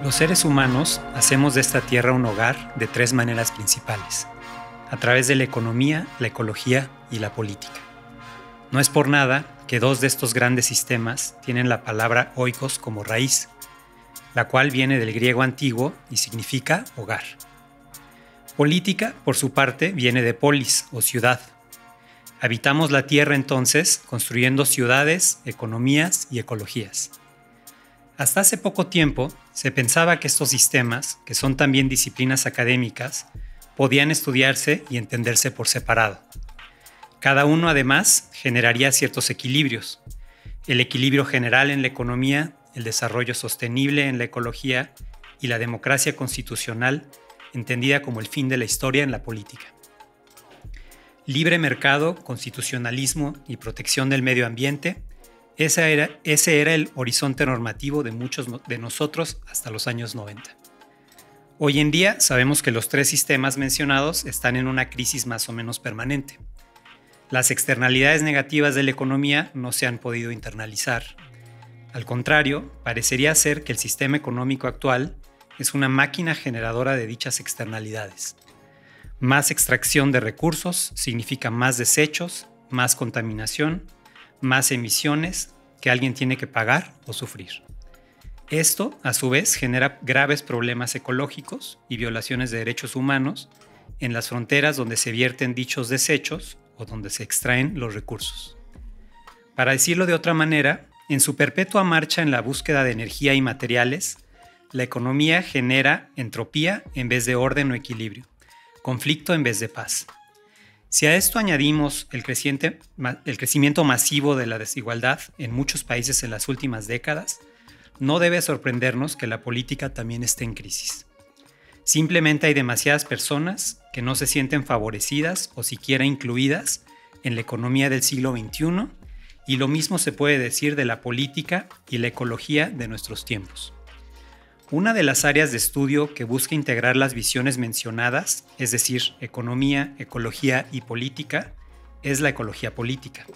Los seres humanos hacemos de esta tierra un hogar de tres maneras principales, a través de la economía, la ecología y la política. No es por nada que dos de estos grandes sistemas tienen la palabra oikos como raíz, la cual viene del griego antiguo y significa hogar. Política, por su parte, viene de polis o ciudad. Habitamos la tierra entonces construyendo ciudades, economías y ecologías. Hasta hace poco tiempo se pensaba que estos sistemas, que son también disciplinas académicas, podían estudiarse y entenderse por separado. Cada uno, además, generaría ciertos equilibrios. El equilibrio general en la economía, el desarrollo sostenible en la ecología y la democracia constitucional, entendida como el fin de la historia en la política. Libre mercado, constitucionalismo y protección del medio ambiente, ese era el horizonte normativo de muchos de nosotros hasta los años 90. Hoy en día sabemos que los tres sistemas mencionados están en una crisis más o menos permanente. Las externalidades negativas de la economía no se han podido internalizar. Al contrario, parecería ser que el sistema económico actual es una máquina generadora de dichas externalidades. Más extracción de recursos significa más desechos, más contaminación, más emisiones que alguien tiene que pagar o sufrir. Esto, a su vez, genera graves problemas ecológicos y violaciones de derechos humanos en las fronteras donde se vierten dichos desechos o donde se extraen los recursos. Para decirlo de otra manera, en su perpetua marcha en la búsqueda de energía y materiales, la economía genera entropía en vez de orden o equilibrio, conflicto en vez de paz. Si a esto añadimos el crecimiento masivo de la desigualdad en muchos países en las últimas décadas, no debe sorprendernos que la política también esté en crisis. Simplemente hay demasiadas personas que no se sienten favorecidas o siquiera incluidas en la economía del siglo XXI, y lo mismo se puede decir de la política y la ecología de nuestros tiempos. Una de las áreas de estudio que busca integrar las visiones mencionadas, es decir, economía, ecología y política, es la ecología política.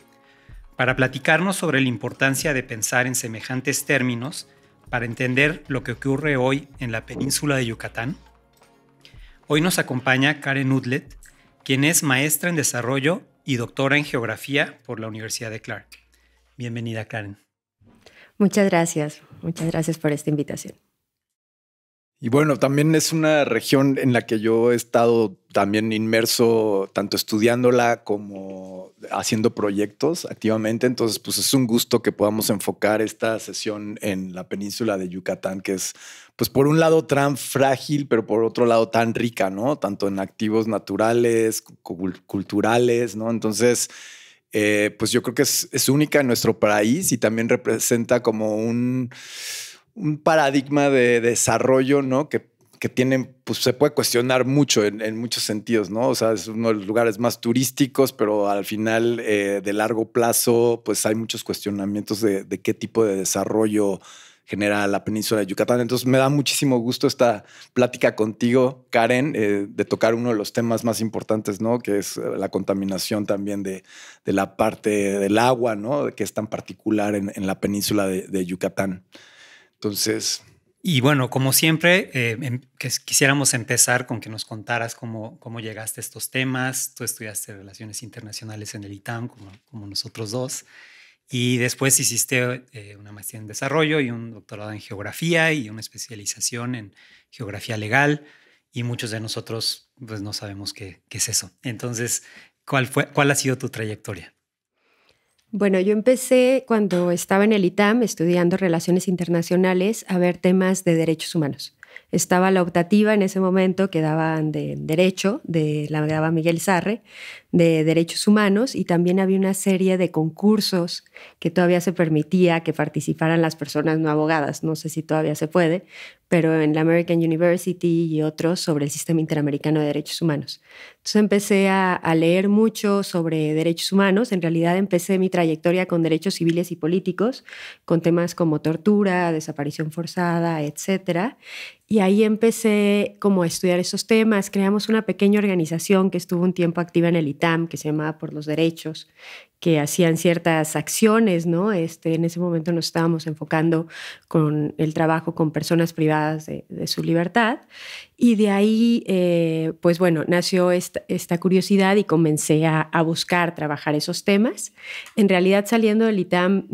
Para platicarnos sobre la importancia de pensar en semejantes términos para entender lo que ocurre hoy en la península de Yucatán, hoy nos acompaña Karen Udlet, quien es maestra en desarrollo y doctora en geografía por la Universidad de Clark. Bienvenida, Karen. Muchas gracias por esta invitación. Y bueno, también es una región en la que yo he estado también inmerso, tanto estudiándola como haciendo proyectos activamente. Entonces, pues es un gusto que podamos enfocar esta sesión en la península de Yucatán, que es, pues por un lado tan frágil, pero por otro lado tan rica, ¿no? Tanto en activos naturales, culturales, ¿no? Entonces, pues yo creo que es única en nuestro país y también representa como un paradigma de desarrollo, ¿no? Que tienen, pues se puede cuestionar mucho en muchos sentidos, ¿no? O sea, es uno de los lugares más turísticos, pero al final, de largo plazo, pues hay muchos cuestionamientos de qué tipo de desarrollo genera la península de Yucatán. Entonces me da muchísimo gusto esta plática contigo, Karen, de tocar uno de los temas más importantes, ¿no? Que es la contaminación también de la parte del agua, ¿no? Que es tan particular en la península de Yucatán. Entonces... Y bueno, como siempre, quisiéramos empezar con que nos contaras cómo llegaste a estos temas. Tú estudiaste Relaciones Internacionales en el ITAM, como nosotros dos, y después hiciste una maestría en Desarrollo y un doctorado en Geografía y una especialización en Geografía Legal, y muchos de nosotros pues no sabemos qué es eso. Entonces, ¿cuál ha sido tu trayectoria? Bueno, yo empecé cuando estaba en el ITAM estudiando Relaciones Internacionales a ver temas de derechos humanos. Estaba la optativa en ese momento que daban de Derecho, la daba Miguel Sarre, de Derechos Humanos, y también había una serie de concursos que todavía se permitía que participaran las personas no abogadas. No sé si todavía se puede, pero en la American University y otros sobre el Sistema Interamericano de Derechos Humanos. Entonces empecé a leer mucho sobre derechos humanos. En realidad empecé mi trayectoria con derechos civiles y políticos, con temas como tortura, desaparición forzada, etcétera. Y ahí empecé como a estudiar esos temas. Creamos una pequeña organización que estuvo un tiempo activa en el ITAM, que se llamaba Por los Derechos, que hacían ciertas acciones, ¿no? En ese momento nos estábamos enfocando con el trabajo con personas privadas privadas de su libertad. Y de ahí, pues bueno, nació esta curiosidad y comencé a buscar trabajar esos temas. En realidad, saliendo del ITAM,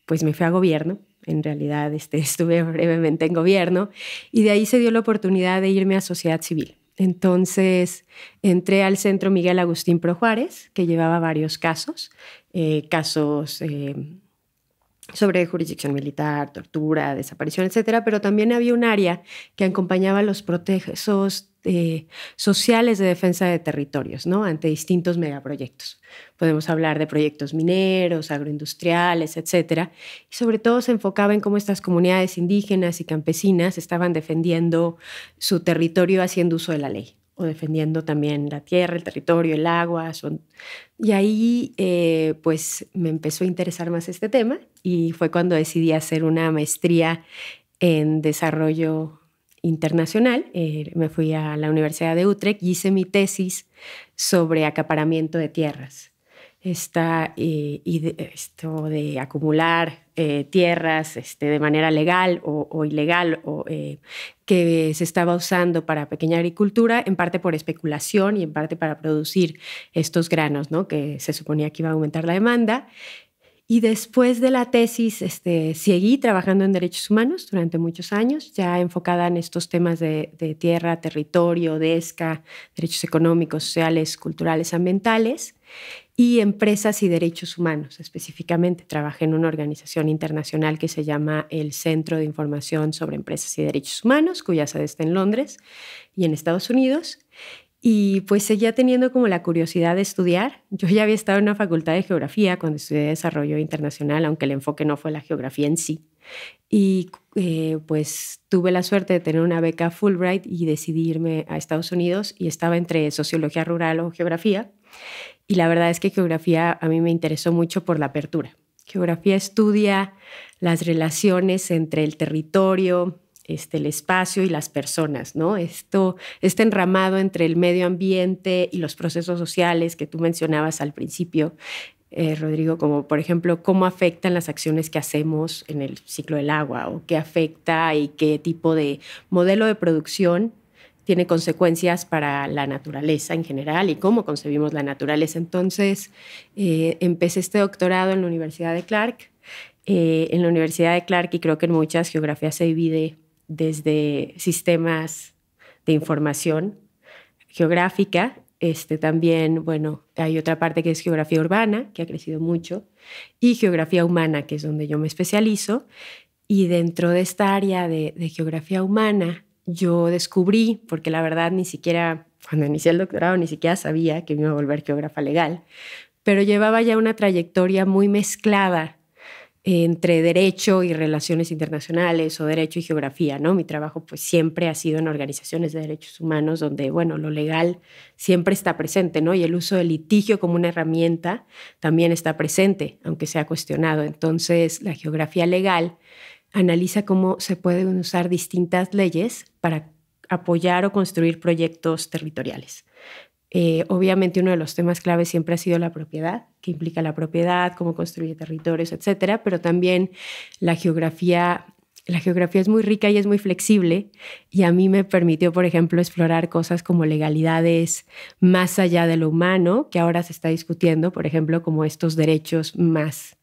pues me fui a gobierno. En realidad, estuve brevemente en gobierno y de ahí se dio la oportunidad de irme a sociedad civil. Entonces, entré al Centro Miguel Agustín Pro Juárez, que llevaba varios casos, sobre jurisdicción militar, tortura, desaparición, etcétera, pero también había un área que acompañaba los procesos sociales de defensa de territorios, ¿no? Ante distintos megaproyectos. Podemos hablar de proyectos mineros, agroindustriales, etcétera, y sobre todo se enfocaba en cómo estas comunidades indígenas y campesinas estaban defendiendo su territorio haciendo uso de la ley, o defendiendo también la tierra, el territorio, el agua. Y ahí pues me empezó a interesar más este tema y fue cuando decidí hacer una maestría en desarrollo internacional. Me fui a la Universidad de Utrecht y hice mi tesis sobre acaparamiento de tierras. Esto de acumular tierras de manera legal o ilegal que se estaba usando para pequeña agricultura, en parte por especulación y en parte para producir estos granos, ¿no? Que se suponía que iba a aumentar la demanda. Y después de la tesis seguí trabajando en derechos humanos durante muchos años, ya enfocada en estos temas de tierra, territorio, DESCA, derechos económicos, sociales, culturales, ambientales, y empresas y derechos humanos. Específicamente trabajé en una organización internacional que se llama el Centro de Información sobre Empresas y Derechos Humanos, cuya sede está en Londres y en Estados Unidos. Y pues seguía teniendo como la curiosidad de estudiar. Yo ya había estado en una facultad de geografía cuando estudié desarrollo internacional, aunque el enfoque no fue la geografía en sí. Y pues tuve la suerte de tener una beca Fulbright y decidí irme a Estados Unidos y estaba entre sociología rural o geografía. Y la verdad es que geografía a mí me interesó mucho por la apertura. Geografía estudia las relaciones entre el territorio, el espacio y las personas, ¿no? Este enramado entre el medio ambiente y los procesos sociales que tú mencionabas al principio, Rodrigo, como por ejemplo cómo afectan las acciones que hacemos en el ciclo del agua o qué afecta y qué tipo de modelo de producción tiene consecuencias para la naturaleza en general y cómo concebimos la naturaleza. Entonces, empecé este doctorado en la Universidad de Clark. En la Universidad de Clark, y creo que en muchas, geografía se divide desde sistemas de información geográfica. También, bueno, hay otra parte que es geografía urbana, que ha crecido mucho, y geografía humana, que es donde yo me especializo. Y dentro de esta área de geografía humana, yo descubrí, porque la verdad ni siquiera, cuando inicié el doctorado, ni siquiera sabía que me iba a volver geógrafa legal, pero llevaba ya una trayectoria muy mezclada entre derecho y relaciones internacionales o derecho y geografía, ¿no? Mi trabajo pues siempre ha sido en organizaciones de derechos humanos donde, bueno, lo legal siempre está presente, ¿no? Y el uso del litigio como una herramienta también está presente, aunque sea cuestionado. Entonces, la geografía legal analiza cómo se pueden usar distintas leyes para apoyar o construir proyectos territoriales. Obviamente uno de los temas claves siempre ha sido la propiedad, que implica la propiedad, cómo construye territorios, etcétera, pero también la geografía es muy rica y es muy flexible y a mí me permitió, por ejemplo, explorar cosas como legalidades más allá de lo humano, que ahora se está discutiendo, por ejemplo, como estos derechos más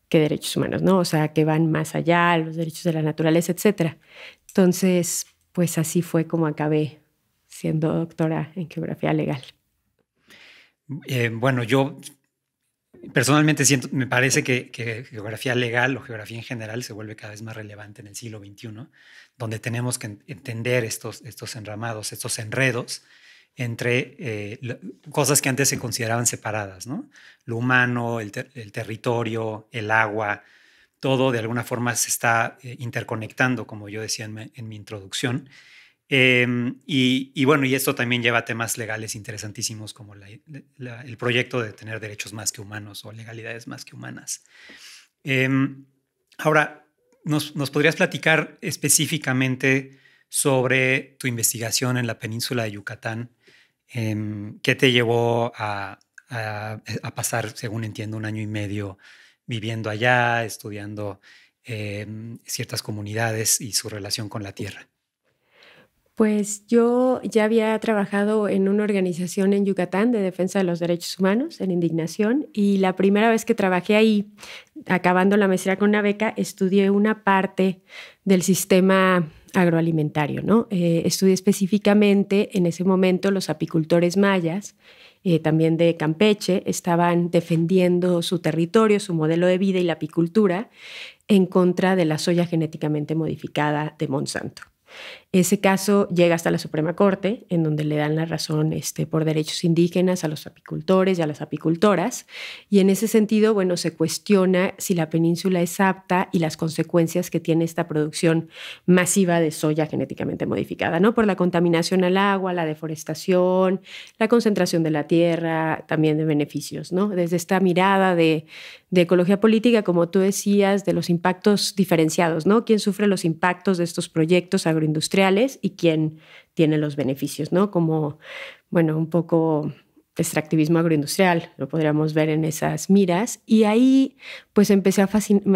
que derechos humanos, ¿no? O sea, que van más allá, los derechos de la naturaleza, etcétera. Entonces, pues así fue como acabé siendo doctora en geografía legal. Bueno, yo personalmente me parece que geografía legal o geografía en general se vuelve cada vez más relevante en el siglo XXI, donde tenemos que entender estos enramados, estos enredos entre cosas que antes se consideraban separadas, ¿no? Lo humano, el territorio, el agua, todo de alguna forma se está interconectando, como yo decía en mi introducción. Bueno, y esto también lleva a temas legales interesantísimos como el proyecto de tener derechos más que humanos o legalidades más que humanas. Ahora, ¿nos podrías platicar específicamente sobre tu investigación en la península de Yucatán? ¿Qué te llevó a pasar, según entiendo, 1 año y medio viviendo allá, estudiando ciertas comunidades y su relación con la tierra? Pues yo ya había trabajado en una organización en Yucatán de defensa de los derechos humanos, en Indignación, y la primera vez que trabajé ahí, acabando la maestría con una beca, estudié una parte del sistema agroalimentario, ¿no? Estudié específicamente en ese momento los apicultores mayas, también de Campeche, estaban defendiendo su territorio, su modelo de vida y la apicultura en contra de la soya genéticamente modificada de Monsanto. Ese caso llega hasta la Suprema Corte, en donde le dan la razón por derechos indígenas a los apicultores y a las apicultoras. Y en ese sentido, bueno, se cuestiona si la península es apta y las consecuencias que tiene esta producción masiva de soya genéticamente modificada, ¿no? Por la contaminación al agua, la deforestación, la concentración de la tierra, también de beneficios, ¿no? Desde esta mirada de ecología política, como tú decías, de los impactos diferenciados, ¿no? ¿Quién sufre los impactos de estos proyectos agroindustriales y quién tiene los beneficios, ¿no? Como, bueno, un poco extractivismo agroindustrial, lo podríamos ver en esas miras. Y ahí, pues, me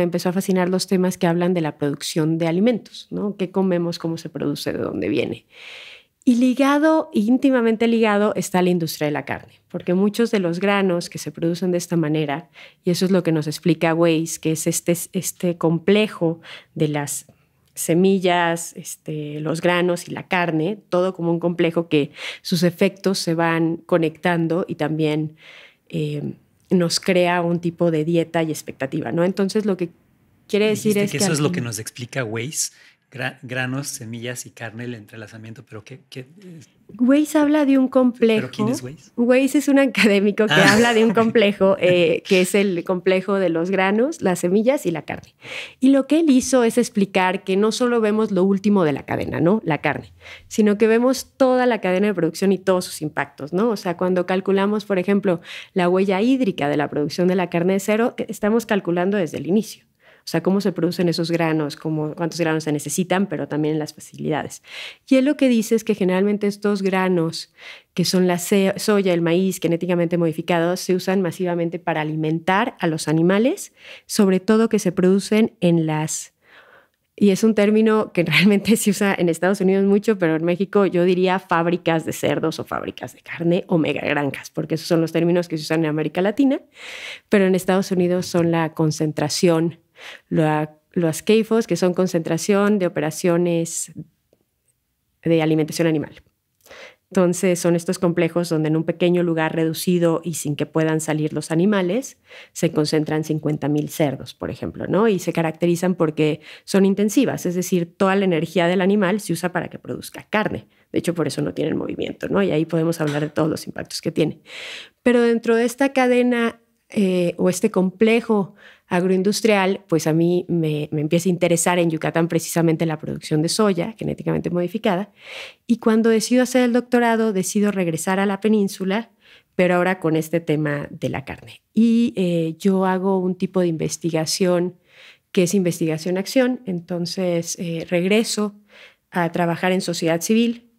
empezó a fascinar los temas que hablan de la producción de alimentos, ¿no? ¿Qué comemos, cómo se produce, de dónde viene? Y ligado, íntimamente ligado, está la industria de la carne, porque muchos de los granos que se producen de esta manera, y eso es lo que nos explica Weiss, que es este complejo de las semillas, los granos y la carne, todo como un complejo que sus efectos se van conectando y también nos crea un tipo de dieta y expectativa, ¿no? Entonces lo que quiere decir es que que eso es lo que nos explica Weiss, granos, semillas y carne, el entrelazamiento, pero ¿qué? Weiss habla de un complejo. ¿Pero quién es Weiss? Weiss es un académico que habla de un complejo que es el complejo de los granos, las semillas y la carne. Y lo que él hizo es explicar que no solo vemos lo último de la cadena, ¿no? La carne, sino que vemos toda la cadena de producción y todos sus impactos, ¿no? O sea, cuando calculamos, por ejemplo, la huella hídrica de la producción de la carne de cero, estamos calculando desde el inicio. O sea, cómo se producen esos granos, cuántos granos se necesitan, pero también las facilidades. Y él lo que dice es que generalmente estos granos, que son la soya, el maíz genéticamente modificados, se usan masivamente para alimentar a los animales, sobre todo que se producen en las... Y es un término que realmente se usa en Estados Unidos mucho, pero en México yo diría fábricas de cerdos o fábricas de carne o megagranjas, porque esos son los términos que se usan en América Latina, pero en Estados Unidos son la concentración, los CAFOs, que son concentración de operaciones de alimentación animal. Entonces son estos complejos donde en un pequeño lugar reducido y sin que puedan salir los animales se concentran 50,000 cerdos, por ejemplo, ¿no? Y se caracterizan porque son intensivas, es decir, toda la energía del animal se usa para que produzca carne. De hecho, por eso no tienen movimiento, ¿no? Y ahí podemos hablar de todos los impactos que tiene. Pero dentro de esta cadena o este complejo agroindustrial, pues a mí me empieza a interesar en Yucatán precisamente la producción de soya genéticamente modificada. Y cuando decido hacer el doctorado, decido regresar a la península, pero ahora con este tema de la carne. Y yo hago un tipo de investigación que es investigación-acción. Entonces regreso a trabajar en sociedad civil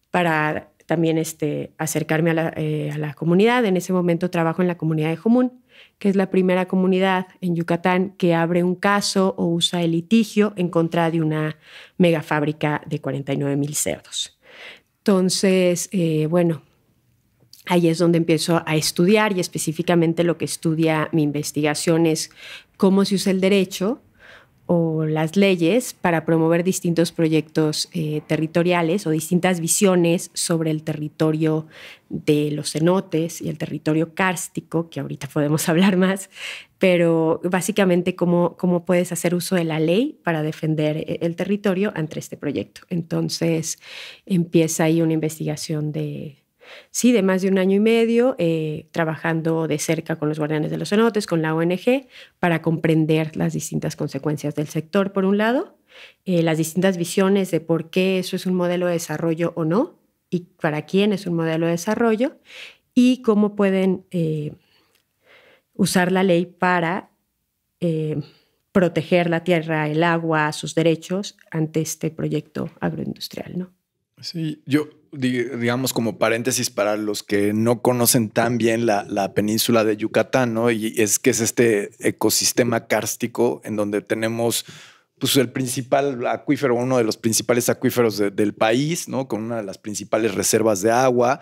para también acercarme a la comunidad. En ese momento trabajo en la comunidad de Jomún, que es la primera comunidad en Yucatán que abre un caso o usa el litigio en contra de una megafábrica de 49,000 cerdos. Entonces, bueno, ahí es donde empiezo a estudiar, y específicamente lo que estudia mi investigación es cómo se usa el derecho o las leyes para promover distintos proyectos territoriales o distintas visiones sobre el territorio de los cenotes y el territorio kárstico, que ahorita podemos hablar más, pero básicamente cómo puedes hacer uso de la ley para defender el territorio ante este proyecto. Entonces empieza ahí una investigación de más de 1 año y medio, trabajando de cerca con los guardianes de los cenotes, con la ONG, para comprender las distintas consecuencias del sector, por un lado, las distintas visiones de por qué eso es un modelo de desarrollo o no, y para quién es un modelo de desarrollo, y cómo pueden usar la ley para proteger la tierra, el agua, sus derechos ante este proyecto agroindustrial, ¿no? Sí, yo digamos como paréntesis para los que no conocen tan bien la península de Yucatán, ¿no? Y es que es este ecosistema kárstico en donde tenemos pues el principal acuífero, uno de los principales acuíferos del país, ¿no? Con una de las principales reservas de agua,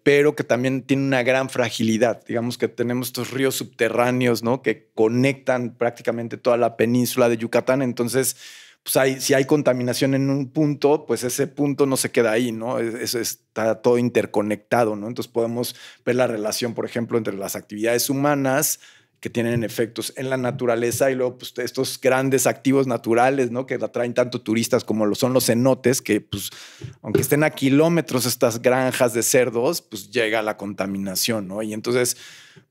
pero que también tiene una gran fragilidad. Digamos que tenemos estos ríos subterráneos, ¿no? Que conectan prácticamente toda la península de Yucatán. Entonces, pues si hay contaminación en un punto, pues ese punto no se queda ahí, ¿no? Eso está todo interconectado, ¿no? Entonces podemos ver la relación, por ejemplo, entre las actividades humanas que tienen efectos en la naturaleza y luego pues, estos grandes activos naturales, ¿no? Que atraen tanto turistas como lo son los cenotes, que pues aunque estén a kilómetros estas granjas de cerdos, pues llega la contaminación, ¿no? Y entonces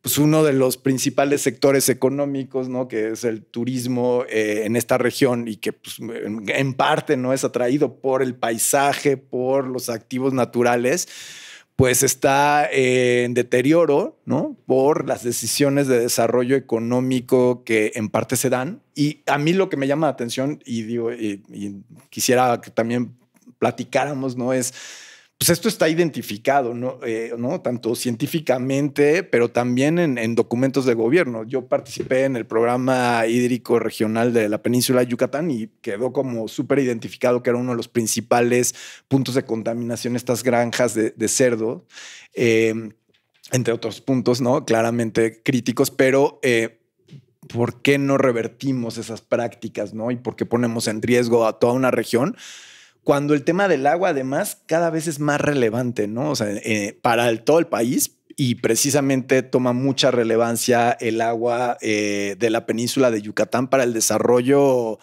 pues uno de los principales sectores económicos, ¿no? Que es el turismo en esta región y que pues, en parte no es atraído por el paisaje, por los activos naturales, pues está en deterioro, ¿no? Por las decisiones de desarrollo económico que en parte se dan. Y a mí lo que me llama la atención y quisiera que también platicáramos, ¿no? Es, pues esto está identificado, ¿no? ¿No? Tanto científicamente, pero también en documentos de gobierno. Yo participé en el programa hídrico regional de la península de Yucatán y quedó como súper identificado que era uno de los principales puntos de contaminación estas granjas de cerdo, entre otros puntos, ¿no? Claramente críticos, pero ¿por qué no revertimos esas prácticas, ¿no? Y por qué ponemos en riesgo a toda una región cuando el tema del agua además cada vez es más relevante, ¿no? O sea, para todo el país, y precisamente toma mucha relevancia el agua de la península de Yucatán para el desarrollo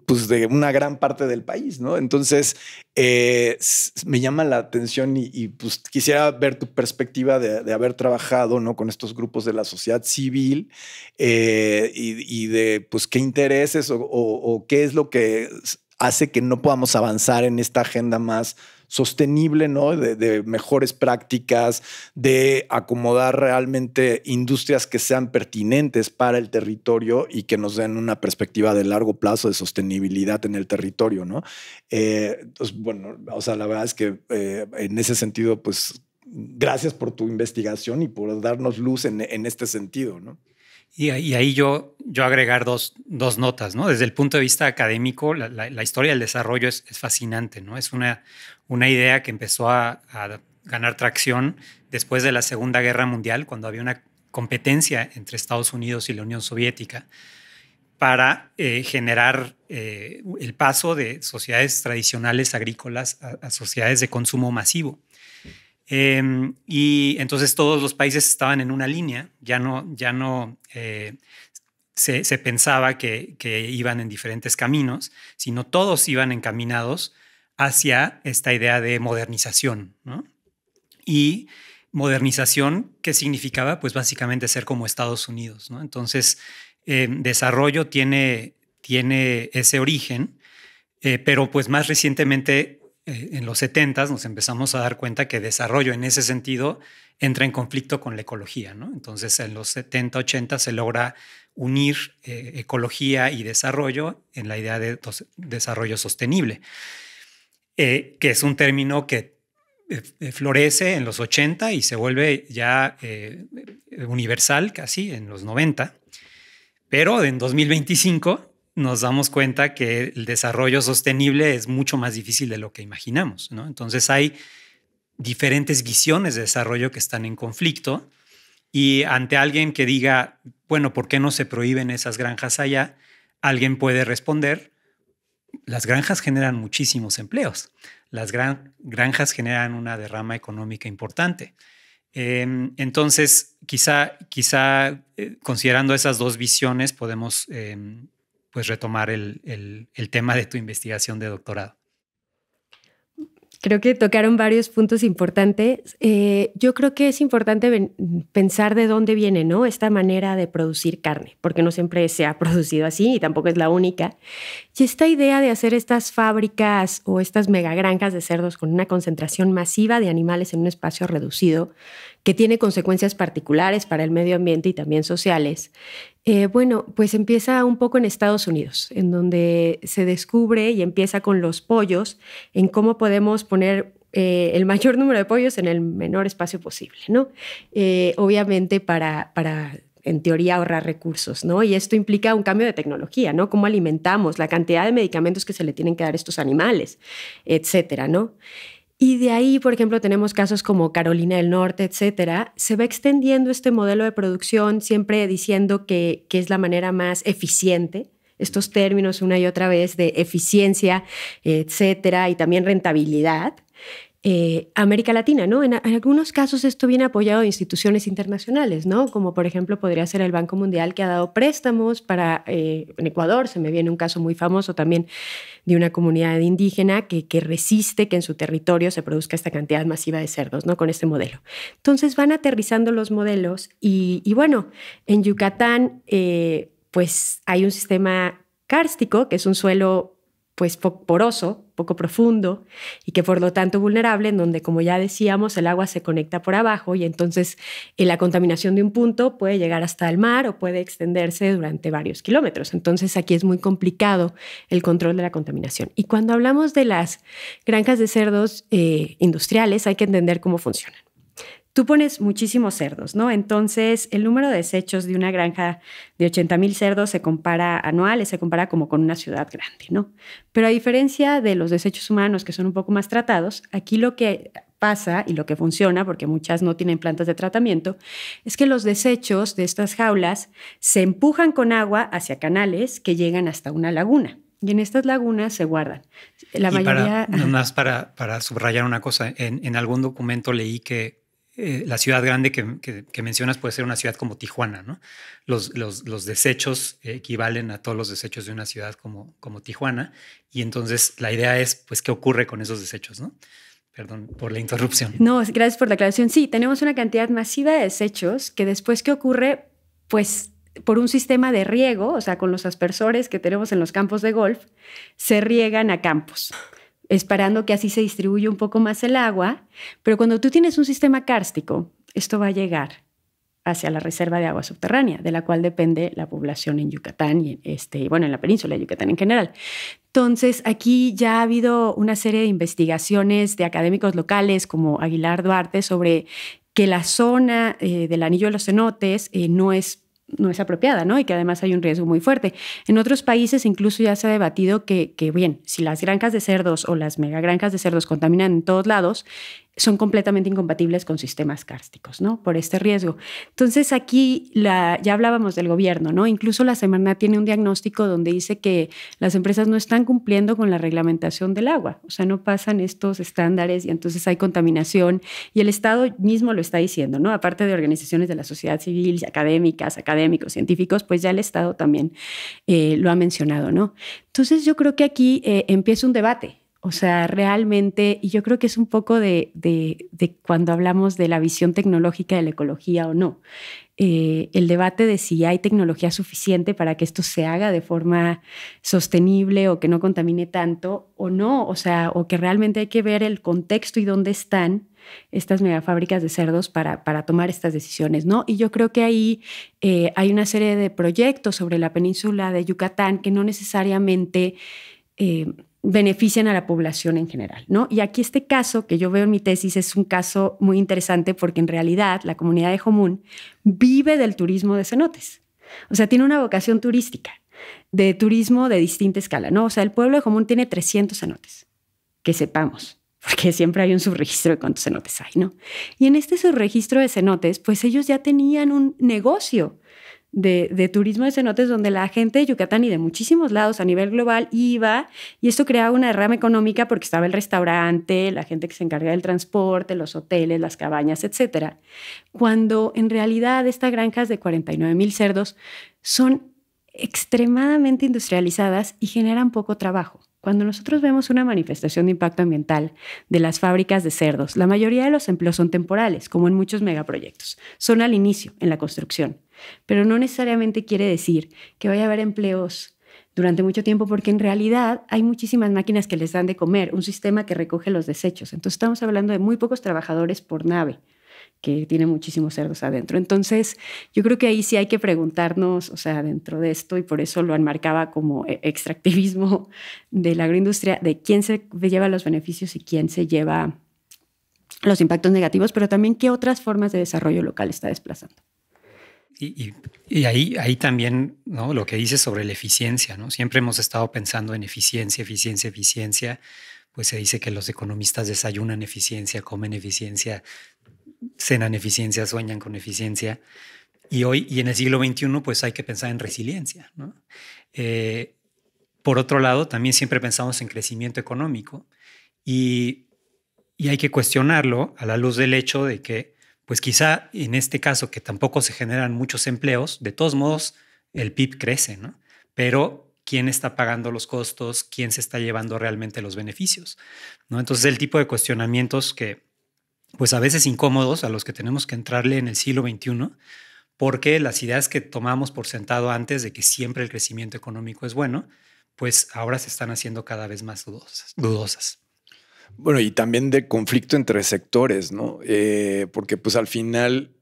pues, de una gran parte del país, ¿no? Entonces, me llama la atención y pues quisiera ver tu perspectiva de haber trabajado, ¿no? Con estos grupos de la sociedad civil y de pues qué intereses o qué es lo que hace que no podamos avanzar en esta agenda más sostenible, ¿no? De mejores prácticas, de acomodar realmente industrias que sean pertinentes para el territorio y que nos den una perspectiva de largo plazo de sostenibilidad en el territorio, ¿no? Entonces, bueno, o sea, la verdad es que en ese sentido, pues, gracias por tu investigación y por darnos luz en este sentido, ¿no? Y ahí yo agregar dos notas, ¿no? Desde el punto de vista académico, la historia del desarrollo es fascinante, ¿no? Es una idea que empezó a ganar tracción después de la Segunda Guerra Mundial, cuando había una competencia entre Estados Unidos y la Unión Soviética para generar el paso de sociedades tradicionales agrícolas a sociedades de consumo masivo. Y entonces todos los países estaban en una línea, ya no se pensaba que iban en diferentes caminos, sino todos iban encaminados hacia esta idea de modernización, ¿no? Y modernización, ¿qué significaba? Pues básicamente ser como Estados Unidos, ¿no? Entonces, desarrollo tiene ese origen, pero pues más recientemente en los 70s nos empezamos a dar cuenta que desarrollo en ese sentido entra en conflicto con la ecología, ¿no? Entonces en los 70, 80 se logra unir ecología y desarrollo en la idea de desarrollo sostenible, que es un término que florece en los 80 y se vuelve ya universal casi en los 90, pero en 2025 nos damos cuenta que el desarrollo sostenible es mucho más difícil de lo que imaginamos, ¿no? Entonces hay diferentes visiones de desarrollo que están en conflicto y ante alguien que diga, bueno, ¿por qué no se prohíben esas granjas allá? Alguien puede responder, las granjas generan muchísimos empleos, las granjas generan una derrama económica importante. Entonces, quizá considerando esas dos visiones podemos pues retomar el tema de tu investigación de doctorado. Creo que tocaron varios puntos importantes. Yo creo que es importante pensar de dónde viene, ¿no? Esta manera de producir carne, porque no siempre se ha producido así y tampoco es la única. Y esta idea de hacer estas fábricas o estas megagranjas de cerdos con una concentración masiva de animales en un espacio reducido, que tiene consecuencias particulares para el medio ambiente y también sociales. Bueno, pues empieza un poco en Estados Unidos, en donde se descubre y empieza con los pollos, en cómo podemos poner el mayor número de pollos en el menor espacio posible, ¿no? Obviamente para en teoría, ahorrar recursos, ¿no? Y esto implica un cambio de tecnología, ¿no? Cómo alimentamos, la cantidad de medicamentos que se le tienen que dar a estos animales, etcétera, ¿no? Y de ahí, por ejemplo, tenemos casos como Carolina del Norte, etcétera. Se va extendiendo este modelo de producción, siempre diciendo que es la manera más eficiente. Estos términos una y otra vez de eficiencia, etcétera, y también rentabilidad. América Latina, ¿no? En algunos casos esto viene apoyado de instituciones internacionales, ¿no? Como por ejemplo podría ser el Banco Mundial, que ha dado préstamos para, en Ecuador se me viene un caso muy famoso también de una comunidad indígena que resiste que en su territorio se produzca esta cantidad masiva de cerdos, ¿no? Con este modelo. Entonces van aterrizando los modelos y bueno, en Yucatán pues hay un sistema kárstico, que es un suelo pues poroso, poco profundo y que por lo tanto vulnerable, en donde, como ya decíamos, el agua se conecta por abajo y entonces la contaminación de un punto puede llegar hasta el mar o puede extenderse durante varios kilómetros. Entonces aquí es muy complicado el control de la contaminación. Y cuando hablamos de las granjas de cerdos industriales, hay que entender cómo funcionan. Tú pones muchísimos cerdos, ¿no? Entonces, el número de desechos de una granja de 80,000 cerdos se compara como con una ciudad grande, ¿no? Pero a diferencia de los desechos humanos, que son un poco más tratados, aquí lo que pasa y lo que funciona, porque muchas no tienen plantas de tratamiento, es que los desechos de estas jaulas se empujan con agua hacia canales que llegan hasta una laguna. Y en estas lagunas se guardan. La mayoría... Más para subrayar una cosa, en algún documento leí que la ciudad grande que mencionas puede ser una ciudad como Tijuana, ¿no? Los desechos equivalen a todos los desechos de una ciudad como Tijuana, y entonces la idea es, pues, ¿qué ocurre con esos desechos, no? Perdón por la interrupción. No, gracias por la aclaración. Sí, tenemos una cantidad masiva de desechos que después, ¿qué ocurre? Pues por un sistema de riego, o sea, con los aspersores que tenemos en los campos de golf, se riegan a campos, esperando que así se distribuya un poco más el agua, pero cuando tú tienes un sistema kárstico, esto va a llegar hacia la reserva de agua subterránea, de la cual depende la población en Yucatán y en la península de Yucatán en general. Entonces, aquí ya ha habido una serie de investigaciones de académicos locales como Aguilar Duarte sobre que la zona del Anillo de los Cenotes no es apropiada, ¿no? Y que además hay un riesgo muy fuerte. En otros países incluso ya se ha debatido que bien, si las granjas de cerdos o las megagranjas de cerdos contaminan en todos lados, son completamente incompatibles con sistemas kársticos, ¿no? Por este riesgo. Entonces aquí ya hablábamos del gobierno, ¿no? Incluso la Semarnat tiene un diagnóstico donde dice que las empresas no están cumpliendo con la reglamentación del agua, o sea, no pasan estos estándares y entonces hay contaminación y el Estado mismo lo está diciendo, ¿no? Aparte de organizaciones de la sociedad civil, académicos, científicos, pues ya el Estado también lo ha mencionado, ¿no? Entonces yo creo que aquí empieza un debate. O sea, realmente, y yo creo que es un poco de cuando hablamos de la visión tecnológica de la ecología o no, el debate de si hay tecnología suficiente para que esto se haga de forma sostenible o que no contamine tanto o no, o sea, o que realmente hay que ver el contexto y dónde están estas megafábricas de cerdos para tomar estas decisiones, ¿no? Y yo creo que ahí hay una serie de proyectos sobre la península de Yucatán que no necesariamente benefician a la población en general, ¿no? Y aquí este caso que yo veo en mi tesis es un caso muy interesante porque en realidad la comunidad de Jomún vive del turismo de cenotes. O sea, tiene una vocación turística, de turismo de distinta escala, ¿no? O sea, el pueblo de Jomún tiene 300 cenotes, que sepamos, porque siempre hay un subregistro de cuántos cenotes hay, ¿no? Y en este subregistro de cenotes, pues ellos ya tenían un negocio de turismo de cenotes donde la gente de Yucatán y de muchísimos lados a nivel global iba y esto creaba una derrama económica porque estaba el restaurante, la gente que se encarga del transporte, los hoteles, las cabañas, etcétera. Cuando en realidad estas granjas de 49,000 cerdos son extremadamente industrializadas y generan poco trabajo. Cuando nosotros vemos una manifestación de impacto ambiental de las fábricas de cerdos, la mayoría de los empleos son temporales, como en muchos megaproyectos. Son al inicio, en la construcción. Pero no necesariamente quiere decir que vaya a haber empleos durante mucho tiempo, porque en realidad hay muchísimas máquinas que les dan de comer, un sistema que recoge los desechos. Entonces estamos hablando de muy pocos trabajadores por nave, que tiene muchísimos cerdos adentro. Entonces, yo creo que ahí sí hay que preguntarnos, o sea, dentro de esto, y por eso lo enmarcaba como extractivismo de la agroindustria, de quién se lleva los beneficios y quién se lleva los impactos negativos, pero también qué otras formas de desarrollo local está desplazando. Y ahí también, ¿no? Lo que dices sobre la eficiencia, ¿no? Siempre hemos estado pensando en eficiencia, eficiencia, eficiencia. Pues se dice que los economistas desayunan eficiencia, comen eficiencia, cenan eficiencia, sueñan con eficiencia. Y hoy, y en el siglo XXI, pues hay que pensar en resiliencia, ¿no? Por otro lado, también siempre pensamos en crecimiento económico y hay que cuestionarlo a la luz del hecho de que, pues quizá en este caso que tampoco se generan muchos empleos, de todos modos el PIB crece, ¿no? Pero ¿quién está pagando los costos? ¿Quién se está llevando realmente los beneficios? ¿No? Entonces el tipo de cuestionamientos que, pues a veces incómodos, a los que tenemos que entrarle en el siglo XXI, porque las ideas que tomamos por sentado antes de que siempre el crecimiento económico es bueno, pues ahora se están haciendo cada vez más dudosas. Bueno, y también de conflicto entre sectores, ¿no? Porque pues al final,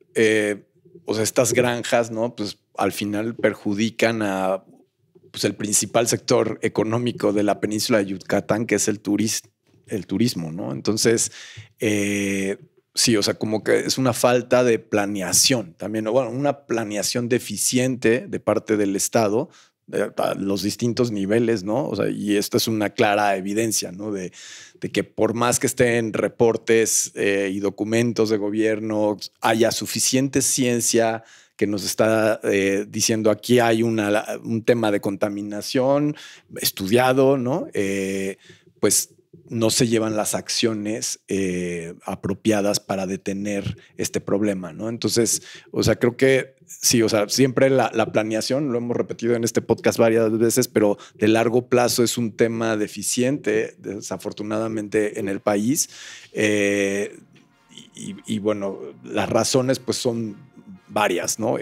o sea, estas granjas, ¿no? Pues al final perjudican a pues, el principal sector económico de la península de Yucatán, que es el turismo, ¿no? Entonces, sí, o sea, como que es una falta de planeación también, bueno, una planeación deficiente de parte del Estado a los distintos niveles, ¿no? O sea, y esto es una clara evidencia, ¿no? De que por más que estén reportes y documentos de gobierno, haya suficiente ciencia que nos está diciendo aquí hay un tema de contaminación estudiado, ¿no? Pues no se llevan las acciones apropiadas para detener este problema, ¿no? Entonces, o sea, creo que sí, o sea, siempre la planeación, lo hemos repetido en este podcast varias veces, pero de largo plazo es un tema deficiente, desafortunadamente, en el país. Y bueno, las razones pues son varias, ¿no?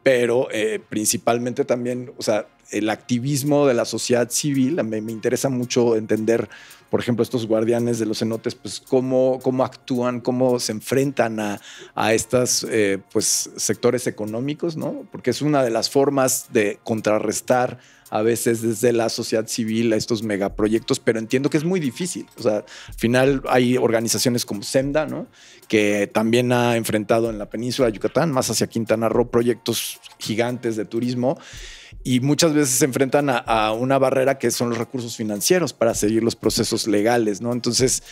Pero principalmente también, o sea, el activismo de la sociedad civil. Me interesa mucho entender, por ejemplo, estos guardianes de los cenotes, pues cómo actúan, cómo se enfrentan a estos pues, sectores económicos, ¿no? Porque es una de las formas de contrarrestar a veces desde la sociedad civil a estos megaproyectos, pero entiendo que es muy difícil. O sea, al final hay organizaciones como Senda, ¿no? Que también ha enfrentado en la península de Yucatán, más hacia Quintana Roo, proyectos gigantes de turismo. Y muchas veces se enfrentan a una barrera que son los recursos financieros para seguir los procesos legales, ¿no? Entonces,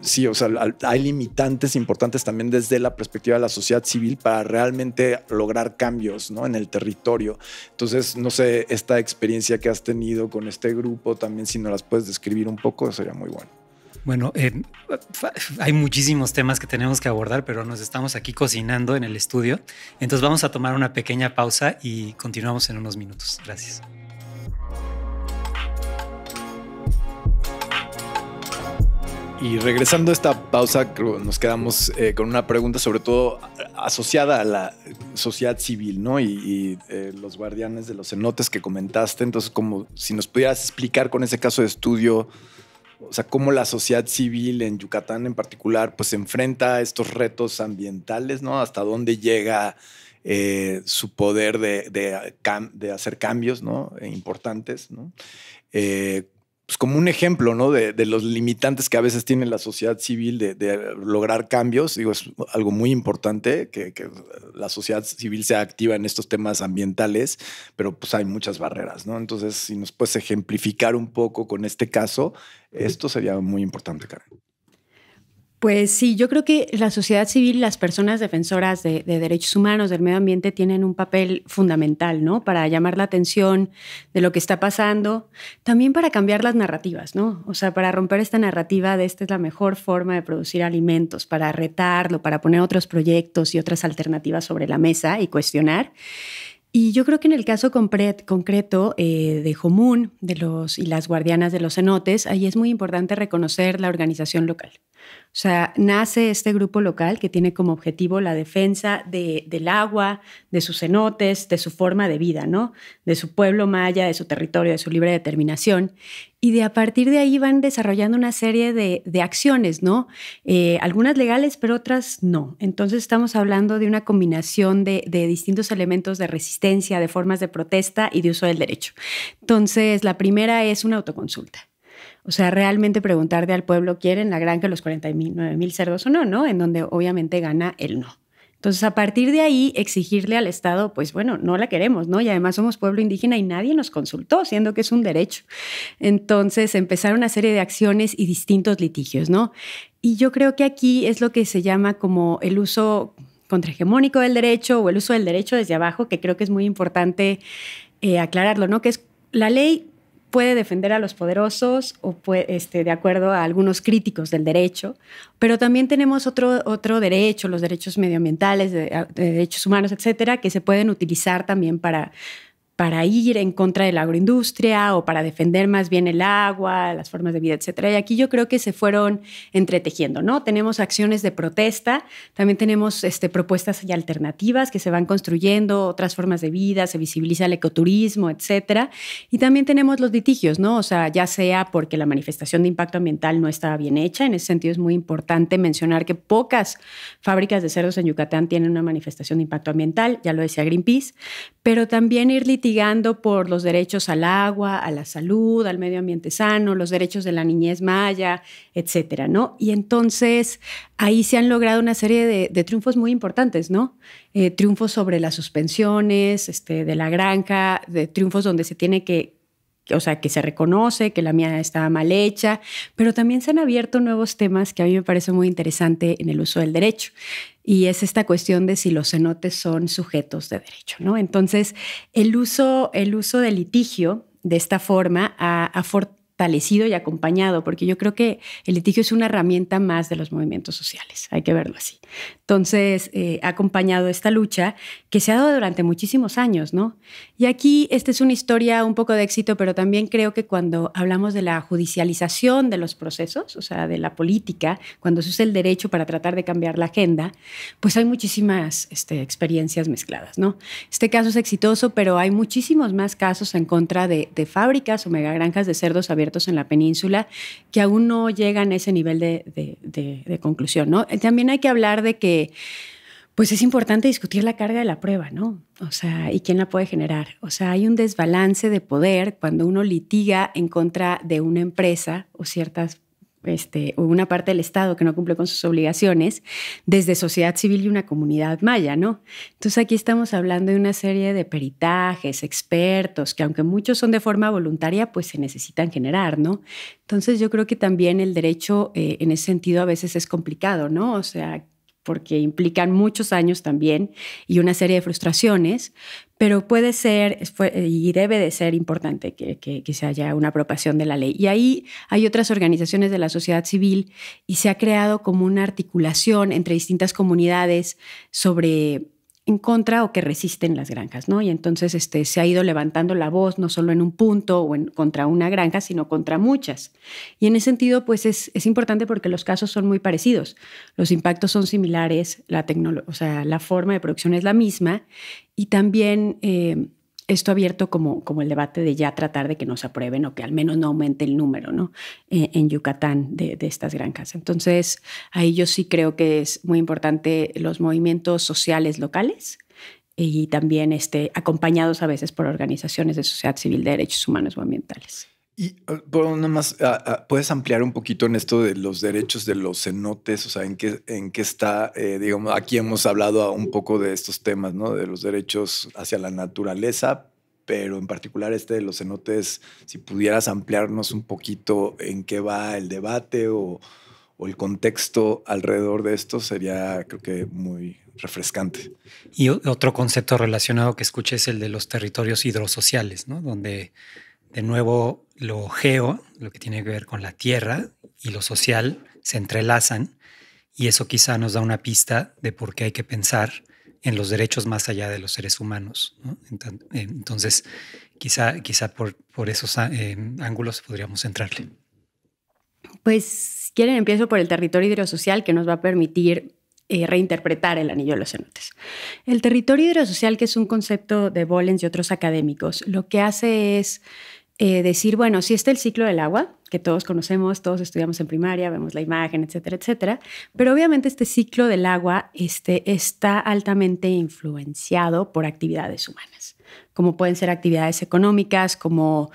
sí, o sea, hay limitantes importantes también desde la perspectiva de la sociedad civil para realmente lograr cambios, ¿no? En el territorio. Entonces, no sé, esta experiencia que has tenido con este grupo, también si nos las puedes describir un poco, sería muy bueno. Bueno, hay muchísimos temas que tenemos que abordar, pero nos estamos aquí cocinando en el estudio. Entonces vamos a tomar una pequeña pausa y continuamos en unos minutos. Gracias. Y regresando a esta pausa, creo nos quedamos con una pregunta sobre todo asociada a la sociedad civil, ¿no? Y los guardianes de los cenotes que comentaste. Entonces, como si nos pudieras explicar con ese caso de estudio, o sea, cómo la sociedad civil en Yucatán en particular pues se enfrenta a estos retos ambientales, ¿no? Hasta dónde llega su poder de hacer cambios, ¿no? Importantes, ¿no? Pues como un ejemplo, ¿no? De los limitantes que a veces tiene la sociedad civil de lograr cambios. Digo, es algo muy importante que la sociedad civil sea activa en estos temas ambientales, pero pues hay muchas barreras, ¿no? Entonces, si nos puedes ejemplificar un poco con este caso, esto sería muy importante, Karen. Pues sí, yo creo que la sociedad civil, las personas defensoras de derechos humanos, del medio ambiente, tienen un papel fundamental, ¿no? Para llamar la atención de lo que está pasando, también para cambiar las narrativas, ¿no? O sea, para romper esta narrativa de esta es la mejor forma de producir alimentos, para retarlo, para poner otros proyectos y otras alternativas sobre la mesa y cuestionar. Y yo creo que en el caso concreto de Jomún y las guardianas de los cenotes, ahí es muy importante reconocer la organización local. O sea, nace este grupo local que tiene como objetivo la defensa del agua, de sus cenotes, de su forma de vida, ¿no? De su pueblo maya, de su territorio, de su libre determinación. Y a partir de ahí van desarrollando una serie de acciones, ¿no? Algunas legales, pero otras no. Entonces estamos hablando de una combinación de distintos elementos de resistencia, de formas de protesta y de uso del derecho. Entonces, la primera es una autoconsulta. O sea, realmente preguntarle al pueblo, ¿quieren la granja de los 49,000 cerdos o no? ¿No? En donde obviamente gana el no. Entonces, a partir de ahí, exigirle al Estado, pues bueno, no la queremos, ¿no? Y además somos pueblo indígena y nadie nos consultó, siendo que es un derecho. Entonces, empezaron una serie de acciones y distintos litigios, ¿no? Y yo creo que aquí es lo que se llama como el uso contrahegemónico del derecho o el uso del derecho desde abajo, que creo que es muy importante aclararlo, ¿no? Que es la ley puede defender a los poderosos o de acuerdo a algunos críticos del derecho, pero también tenemos otro derecho, los derechos medioambientales, de derechos humanos, etcétera, que se pueden utilizar también para ir en contra de la agroindustria o para defender más bien el agua, las formas de vida, etcétera. Y aquí yo creo que se fueron entretejiendo, ¿no? Tenemos acciones de protesta, también tenemos propuestas y alternativas que se van construyendo, otras formas de vida, se visibiliza el ecoturismo, etcétera. Y también tenemos los litigios, ¿no? O sea, ya sea porque la manifestación de impacto ambiental no estaba bien hecha, en ese sentido es muy importante mencionar que pocas fábricas de cerdos en Yucatán tienen una manifestación de impacto ambiental, ya lo decía Greenpeace, pero también ir litigando por los derechos al agua, a la salud, al medio ambiente sano, los derechos de la niñez maya, etcétera, ¿no? Y entonces ahí se han logrado una serie de triunfos muy importantes, ¿no? Triunfos sobre las suspensiones de la granja, de triunfos donde se tiene que se reconoce que la mía estaba mal hecha, pero también se han abierto nuevos temas que a mí me parece muy interesante en el uso del derecho. Y es esta cuestión de si los cenotes son sujetos de derecho, ¿no? Entonces, el uso del litigio de esta forma ha fortalecido y acompañado, porque yo creo que el litigio es una herramienta más de los movimientos sociales, hay que verlo así. Entonces, ha acompañado esta lucha que se ha dado durante muchísimos años, ¿no? Y aquí esta es una historia un poco de éxito, pero también creo que cuando hablamos de la judicialización de los procesos, o sea, de la política, cuando se usa el derecho para tratar de cambiar la agenda, pues hay muchísimas experiencias mezcladas, ¿no? Este caso es exitoso, pero hay muchísimos más casos en contra de fábricas o megagranjas de cerdos abiertos en la península que aún no llegan a ese nivel de conclusión, ¿no? También hay que hablar de que pues es importante discutir la carga de la prueba, ¿no? O sea, ¿y quién la puede generar? O sea, hay un desbalance de poder cuando uno litiga en contra de una empresa o o una parte del Estado que no cumple con sus obligaciones, desde sociedad civil y una comunidad maya, ¿no? Entonces aquí estamos hablando de una serie de peritajes, expertos, que aunque muchos son de forma voluntaria, pues se necesitan generar, ¿no? Entonces yo creo que también el derecho en ese sentido a veces es complicado, ¿no? O sea, porque implican muchos años también y una serie de frustraciones, pero puede ser y debe de ser importante que se haya una aprobación de la ley. Y ahí hay otras organizaciones de la sociedad civil y se ha creado como una articulación entre distintas comunidades en contra o que resisten las granjas, ¿no? Y entonces se ha ido levantando la voz no solo en un punto o contra una granja, sino contra muchas. Y en ese sentido, pues es importante porque los casos son muy parecidos. Los impactos son similares, la forma de producción es la misma y también esto ha abierto como el debate de ya tratar de que no se aprueben o que al menos no aumente el número, ¿no? En Yucatán de estas granjas. Entonces, ahí yo sí creo que es muy importante los movimientos sociales locales y también acompañados a veces por organizaciones de sociedad civil de derechos humanos o ambientales. Y nada más, ¿puedes ampliar un poquito en esto de los derechos de los cenotes? O sea, ¿en qué está? Digamos, aquí hemos hablado un poco de estos temas, ¿no? De los derechos hacia la naturaleza, pero en particular de los cenotes, si pudieras ampliarnos un poquito en qué va el debate o el contexto alrededor de esto, sería, creo que, muy refrescante. Y otro concepto relacionado que escuché es el de los territorios hidrosociales, ¿no? Donde de nuevo lo geo, lo que tiene que ver con la tierra, y lo social se entrelazan, y eso quizá nos da una pista de por qué hay que pensar en los derechos más allá de los seres humanos, ¿no? Entonces, quizá por esos ángulos podríamos entrarle. Pues, si quieren, empiezo por el territorio hidrosocial, que nos va a permitir reinterpretar el anillo de los cenotes. El territorio hidrosocial, que es un concepto de Bollens y otros académicos, lo que hace es decir, bueno, sí está el ciclo del agua, que todos conocemos, todos estudiamos en primaria, vemos la imagen, etcétera, etcétera, pero obviamente este ciclo del agua está altamente influenciado por actividades humanas, como pueden ser actividades económicas, como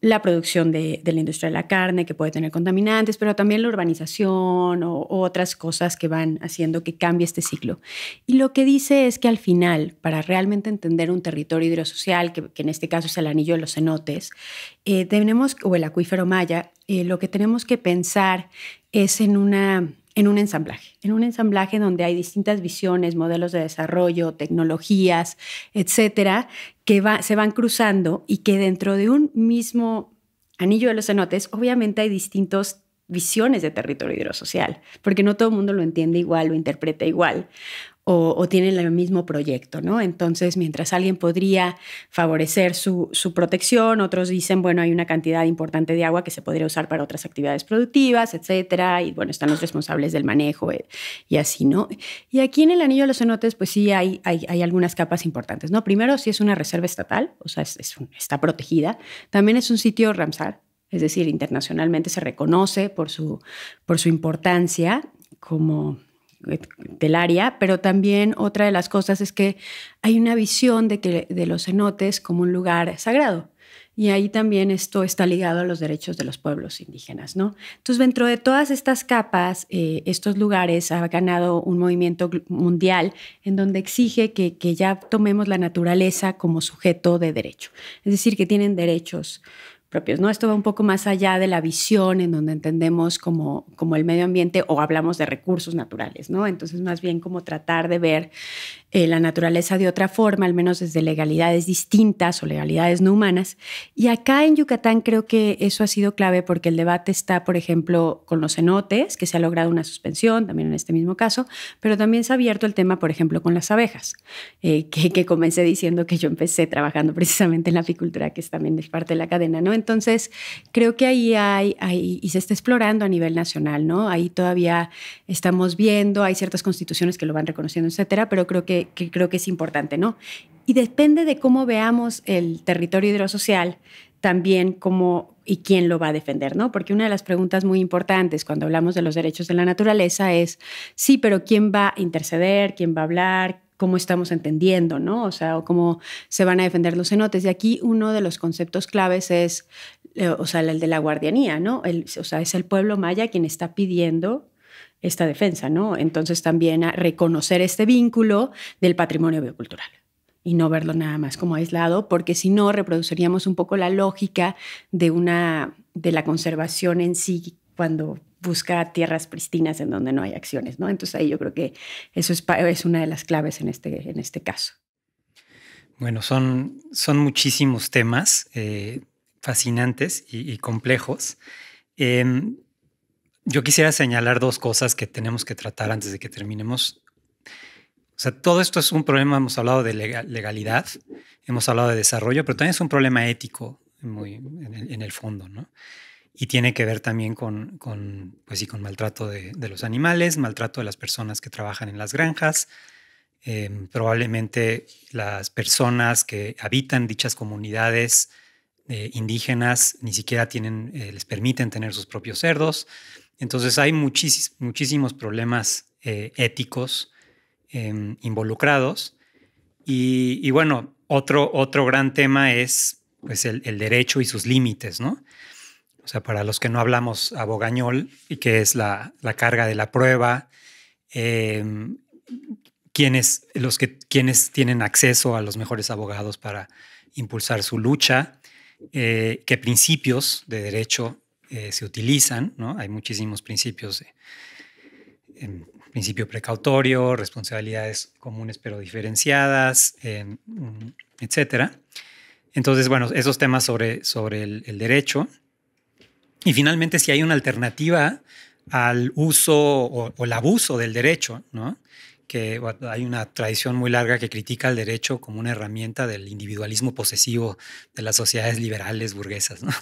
la producción de la industria de la carne, que puede tener contaminantes, pero también la urbanización o otras cosas que van haciendo que cambie este ciclo. Y lo que dice es que al final, para realmente entender un territorio hidrosocial, que en este caso es el anillo de los cenotes, o el acuífero maya, lo que tenemos que pensar es en un ensamblaje donde hay distintas visiones, modelos de desarrollo, tecnologías, etcétera, que se van cruzando y que dentro de un mismo anillo de los cenotes, obviamente hay distintas visiones de territorio hidrosocial, porque no todo el mundo lo entiende igual, lo interpreta igual. O tienen el mismo proyecto, ¿no? Entonces, mientras alguien podría favorecer su protección, otros dicen, bueno, hay una cantidad importante de agua que se podría usar para otras actividades productivas, etcétera, y bueno, están los responsables del manejo y así, ¿no? Y aquí en el Anillo de los Cenotes, pues sí hay algunas capas importantes, ¿no? Primero, sí es una reserva estatal, o sea, está protegida. También es un sitio Ramsar, es decir, internacionalmente se reconoce por su importancia como del área, pero también otra de las cosas es que hay una visión de los cenotes como un lugar sagrado. Y ahí también esto está ligado a los derechos de los pueblos indígenas, ¿no? Entonces, dentro de todas estas capas, estos lugares han ganado un movimiento mundial en donde exige que ya tomemos la naturaleza como sujeto de derecho. Es decir, que tienen derechos propios, ¿no? Esto va un poco más allá de la visión en donde entendemos como el medio ambiente o hablamos de recursos naturales, ¿no? Entonces, más bien como tratar de ver la naturaleza de otra forma, al menos desde legalidades distintas o legalidades no humanas. Y acá en Yucatán creo que eso ha sido clave porque el debate está, por ejemplo, con los cenotes, que se ha logrado una suspensión, también en este mismo caso, pero también se ha abierto el tema, por ejemplo, con las abejas, que comencé diciendo que yo empecé trabajando precisamente en la apicultura, que también es parte de la cadena, ¿no? Entonces, creo que ahí hay y se está explorando a nivel nacional, ¿no? Ahí todavía estamos viendo, hay ciertas constituciones que lo van reconociendo, etcétera, pero creo que es importante, ¿no? Y depende de cómo veamos el territorio hidrosocial, también cómo y quién lo va a defender, ¿no? Porque una de las preguntas muy importantes cuando hablamos de los derechos de la naturaleza es, sí, pero ¿quién va a interceder? ¿Quién va a hablar? ¿Cómo estamos entendiendo, no? O sea, o cómo se van a defender los cenotes. Y aquí uno de los conceptos claves es, o sea, el de la guardianía, ¿no? O sea, es el pueblo maya quien está pidiendo esta defensa, ¿no? Entonces también a reconocer este vínculo del patrimonio biocultural y no verlo nada más como aislado, porque si no reproduciríamos un poco la lógica de la conservación en sí cuando busca tierras pristinas en donde no hay acciones, ¿no? Entonces ahí yo creo que eso es una de las claves en este caso. Bueno, son muchísimos temas fascinantes y complejos. Yo quisiera señalar dos cosas que tenemos que tratar antes de que terminemos. O sea, todo esto es un problema, hemos hablado de legalidad, hemos hablado de desarrollo, pero también es un problema ético en el fondo, ¿no? Y tiene que ver también con maltrato de los animales, maltrato de las personas que trabajan en las granjas. Probablemente las personas que habitan dichas comunidades indígenas ni siquiera les permiten tener sus propios cerdos. Entonces hay muchísimos problemas éticos involucrados. Y bueno, otro gran tema es pues, el derecho y sus límites, ¿no? O sea, para los que no hablamos abogañol, y que es la carga de la prueba, quienes tienen acceso a los mejores abogados para impulsar su lucha, qué principios de derecho se utilizan, ¿no? Hay muchísimos principios, principio precautorio, responsabilidades comunes pero diferenciadas, etcétera. Entonces, bueno, esos temas sobre el derecho. Y finalmente, si hay una alternativa al uso o el abuso del derecho, ¿no? Que hay una tradición muy larga que critica el derecho como una herramienta del individualismo posesivo de las sociedades liberales burguesas, ¿no?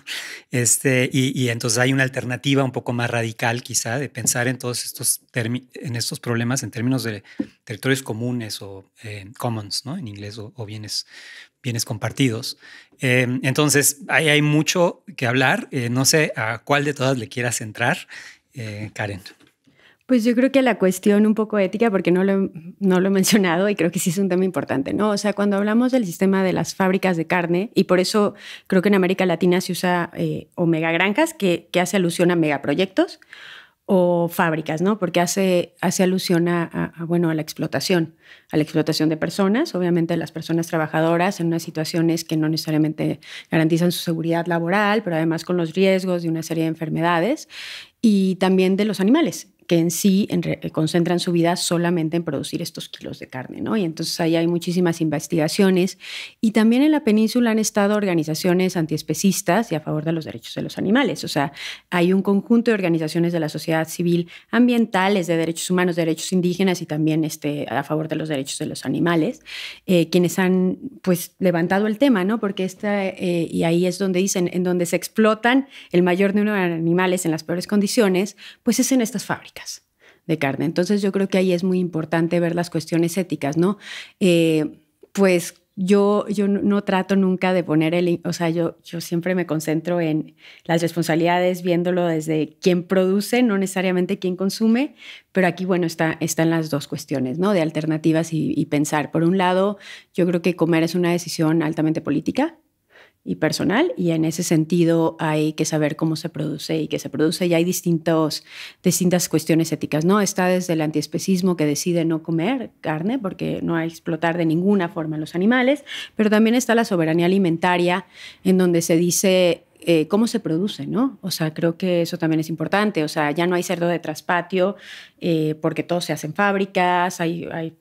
Y entonces hay una alternativa un poco más radical quizá de pensar en todos estos problemas en términos de territorios comunes o commons, ¿no? En inglés, o bienes compartidos. Entonces ahí hay mucho que hablar. No sé a cuál de todas le quieras entrar, Karen. Pues yo creo que la cuestión un poco ética, porque no lo he mencionado y creo que sí es un tema importante, ¿no? O sea, cuando hablamos del sistema de las fábricas de carne, y por eso creo que en América Latina se usa o megagranjas, que hace alusión a megaproyectos, o fábricas, ¿no? Porque hace alusión bueno, a la explotación de personas, obviamente las personas trabajadoras en unas situaciones que no necesariamente garantizan su seguridad laboral, pero además con los riesgos de una serie de enfermedades, y también de los animales, que en sí concentran su vida solamente en producir estos kilos de carne, ¿no? Y entonces ahí hay muchísimas investigaciones. Y también en la península han estado organizaciones antiespecistas y a favor de los derechos de los animales. O sea, hay un conjunto de organizaciones de la sociedad civil ambientales, de derechos humanos, de derechos indígenas y también a favor de los derechos de los animales, quienes han pues levantado el tema, ¿no? Porque y ahí es donde dicen, en donde se explotan el mayor número de animales en las peores condiciones, pues es en estas fábricas de carne. Entonces yo creo que ahí es muy importante ver las cuestiones éticas, ¿no? Pues yo no trato nunca de poner o sea, yo siempre me concentro en las responsabilidades viéndolo desde quién produce, no necesariamente quién consume, pero aquí, bueno, están las dos cuestiones, ¿no? De alternativas y pensar. Por un lado, yo creo que comer es una decisión altamente política y personal, y en ese sentido hay que saber cómo se produce y qué se produce, y hay distintas cuestiones éticas, ¿no? Está desde el antiespecismo, que decide no comer carne porque no hay que explotar de ninguna forma a los animales, pero también está la soberanía alimentaria, en donde se dice cómo se produce, ¿no? O sea, creo que eso también es importante. O sea, ya no hay cerdo de traspatio porque todo se hace en fábricas, hay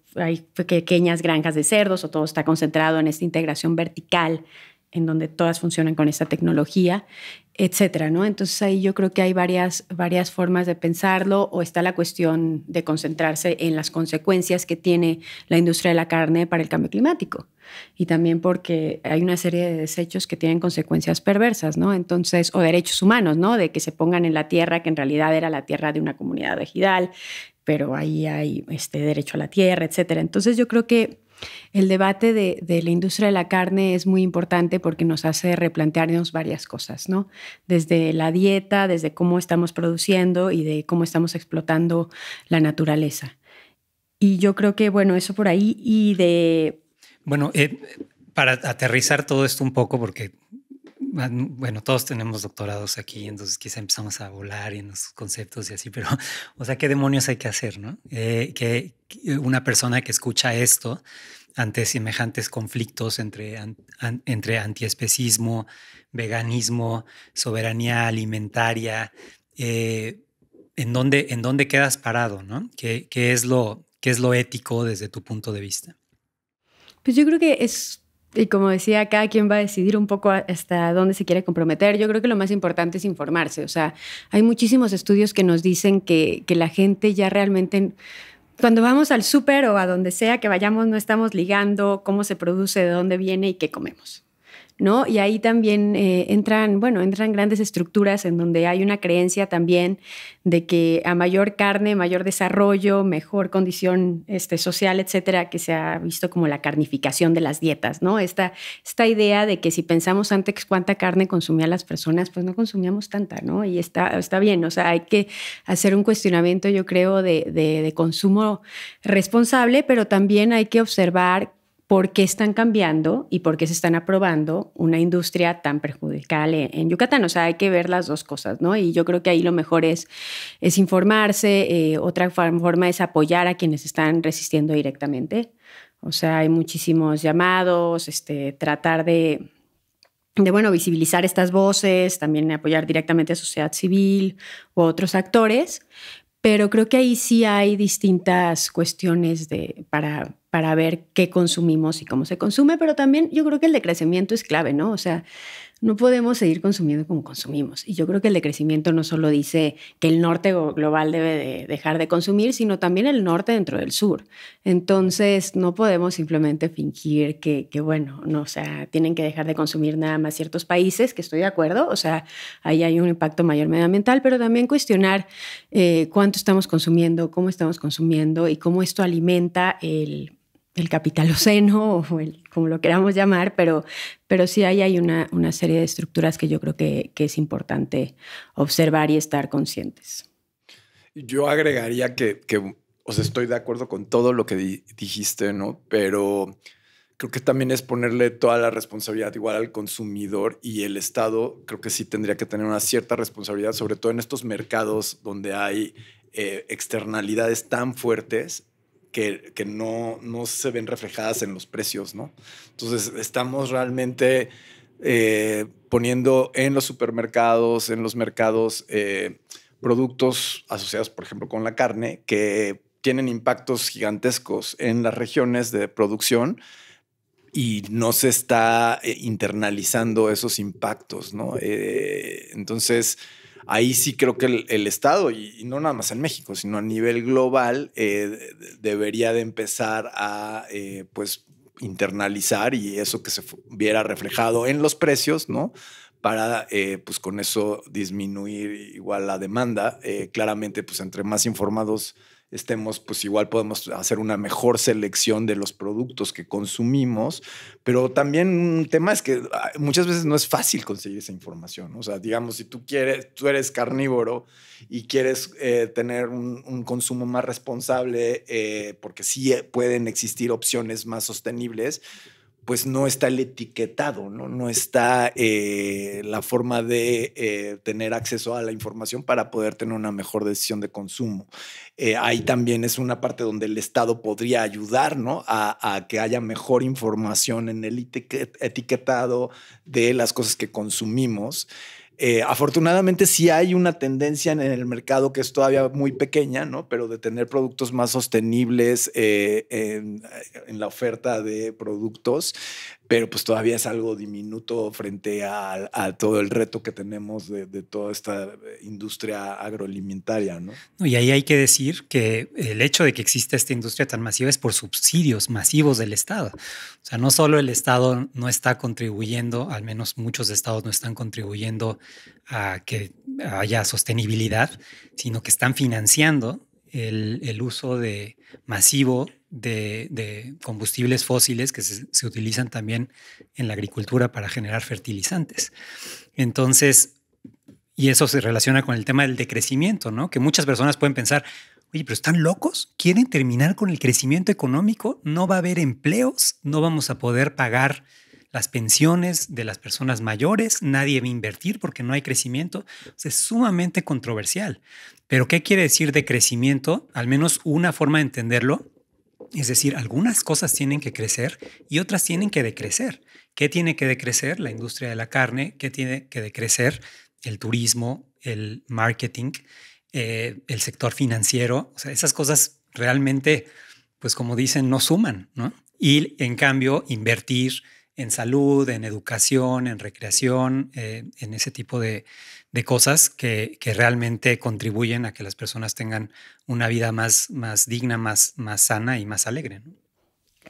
pequeñas granjas de cerdos, o todo está concentrado en esta integración vertical en donde todas funcionan con esta tecnología, etcétera, ¿no? Entonces ahí yo creo que hay varias formas de pensarlo, o está la cuestión de concentrarse en las consecuencias que tiene la industria de la carne para el cambio climático, y también porque hay una serie de desechos que tienen consecuencias perversas, ¿no? Entonces, o derechos humanos, ¿no? De que se pongan en la tierra que en realidad era la tierra de una comunidad ejidal, pero ahí hay derecho a la tierra, etcétera. Entonces yo creo que el debate de la industria de la carne es muy importante porque nos hace replantearnos varias cosas, ¿no? Desde la dieta, desde cómo estamos produciendo y de cómo estamos explotando la naturaleza. Y yo creo que, bueno, eso por ahí. Bueno, para aterrizar todo esto un poco, porque, bueno, todos tenemos doctorados aquí, entonces quizá empezamos a volar en los conceptos y así, pero, o sea, ¿qué demonios hay que hacer, no? Que una persona que escucha esto ante semejantes conflictos entre antiespecismo, veganismo, soberanía alimentaria, ¿en dónde quedas parado, no? ¿Qué es lo ético desde tu punto de vista? Pues yo creo que y como decía, cada quien va a decidir un poco hasta dónde se quiere comprometer. Yo creo que lo más importante es informarse. O sea, hay muchísimos estudios que nos dicen que la gente ya realmente, cuando vamos al súper o a donde sea que vayamos, no estamos ligando cómo se produce, de dónde viene y qué comemos, ¿no? Y ahí también entran grandes estructuras en donde hay una creencia también de que a mayor carne, mayor desarrollo, mejor condición social, etcétera, que se ha visto como la carnificación de las dietas, ¿no? Esta idea de que si pensamos antes cuánta carne consumían las personas, pues no consumíamos tanta, ¿no? Y está bien, o sea, hay que hacer un cuestionamiento, yo creo, de consumo responsable, pero también hay que observar por qué están cambiando y por qué se están aprobando una industria tan perjudicial en Yucatán. O sea, hay que ver las dos cosas, ¿no? Y yo creo que ahí lo mejor es informarse. Otra forma es apoyar a quienes están resistiendo directamente. O sea, hay muchísimos llamados, tratar de visibilizar estas voces, también apoyar directamente a sociedad civil u otros actores. Pero creo que ahí sí hay distintas cuestiones para ver qué consumimos y cómo se consume, pero también yo creo que el decrecimiento es clave, ¿no? O sea, no podemos seguir consumiendo como consumimos. Y yo creo que el decrecimiento no solo dice que el norte global debe de dejar de consumir, sino también el norte dentro del sur. Entonces, no podemos simplemente fingir que bueno, no, o sea, tienen que dejar de consumir nada más ciertos países, que estoy de acuerdo, o sea, ahí hay un impacto mayor medioambiental, pero también cuestionar cuánto estamos consumiendo, cómo estamos consumiendo y cómo esto alimenta el capitaloceno, o como lo queramos llamar, pero sí hay una serie de estructuras que yo creo que es importante observar y estar conscientes. Yo agregaría que o sea, estoy de acuerdo con todo lo que dijiste, ¿no? Pero creo que también es ponerle toda la responsabilidad igual al consumidor, y el Estado creo que sí tendría que tener una cierta responsabilidad, sobre todo en estos mercados donde hay externalidades tan fuertes que no se ven reflejadas en los precios, ¿no? Entonces estamos realmente poniendo en los supermercados, en los mercados, productos asociados, por ejemplo, con la carne, que tienen impactos gigantescos en las regiones de producción, y no se está internalizando esos impactos, ¿no? Entonces, ahí sí creo que el Estado, y no nada más en México, sino a nivel global, debería de empezar a, pues, internalizar, y eso que se viera reflejado en los precios, ¿no? Para, pues, con eso disminuir igual la demanda. Claramente, pues, entre más informados estemos, pues igual podemos hacer una mejor selección de los productos que consumimos, pero también un tema es que muchas veces no es fácil conseguir esa información. O sea, digamos, si tú eres carnívoro y quieres tener un consumo más responsable, porque sí pueden existir opciones más sostenibles, pues no está el etiquetado, no está la forma de tener acceso a la información para poder tener una mejor decisión de consumo. Ahí también es una parte donde el Estado podría ayudar, ¿no? A que haya mejor información en el etiquetado de las cosas que consumimos. Afortunadamente sí hay una tendencia en el mercado que es todavía muy pequeña, ¿no? Pero de tener productos más sostenibles en la oferta de productos, pero pues todavía es algo diminuto frente a todo el reto que tenemos de toda esta industria agroalimentaria, ¿no? Y ahí hay que decir que el hecho de que exista esta industria tan masiva es por subsidios masivos del Estado. O sea, no solo el Estado no está contribuyendo, al menos muchos estados no están contribuyendo a que haya sostenibilidad, sino que están financiando el uso masivo de combustibles fósiles que se utilizan también en la agricultura para generar fertilizantes. Entonces, y eso se relaciona con el tema del decrecimiento, ¿no? Que muchas personas pueden pensar, oye, pero ¿están locos? ¿Quieren terminar con el crecimiento económico? No va a haber empleos, no vamos a poder pagar las pensiones de las personas mayores, nadie va a invertir porque no hay crecimiento. O sea, es sumamente controversial. Pero ¿qué quiere decir decrecimiento? Al menos una forma de entenderlo, es decir, algunas cosas tienen que crecer y otras tienen que decrecer. ¿Qué tiene que decrecer? La industria de la carne. ¿Qué tiene que decrecer? El turismo, el marketing, el sector financiero. O sea, esas cosas realmente, pues como dicen, no suman, ¿no? Y en cambio, invertir en salud, en educación, en recreación, en ese tipo de cosas que realmente contribuyen a que las personas tengan una vida más digna, más sana y más alegre, ¿no?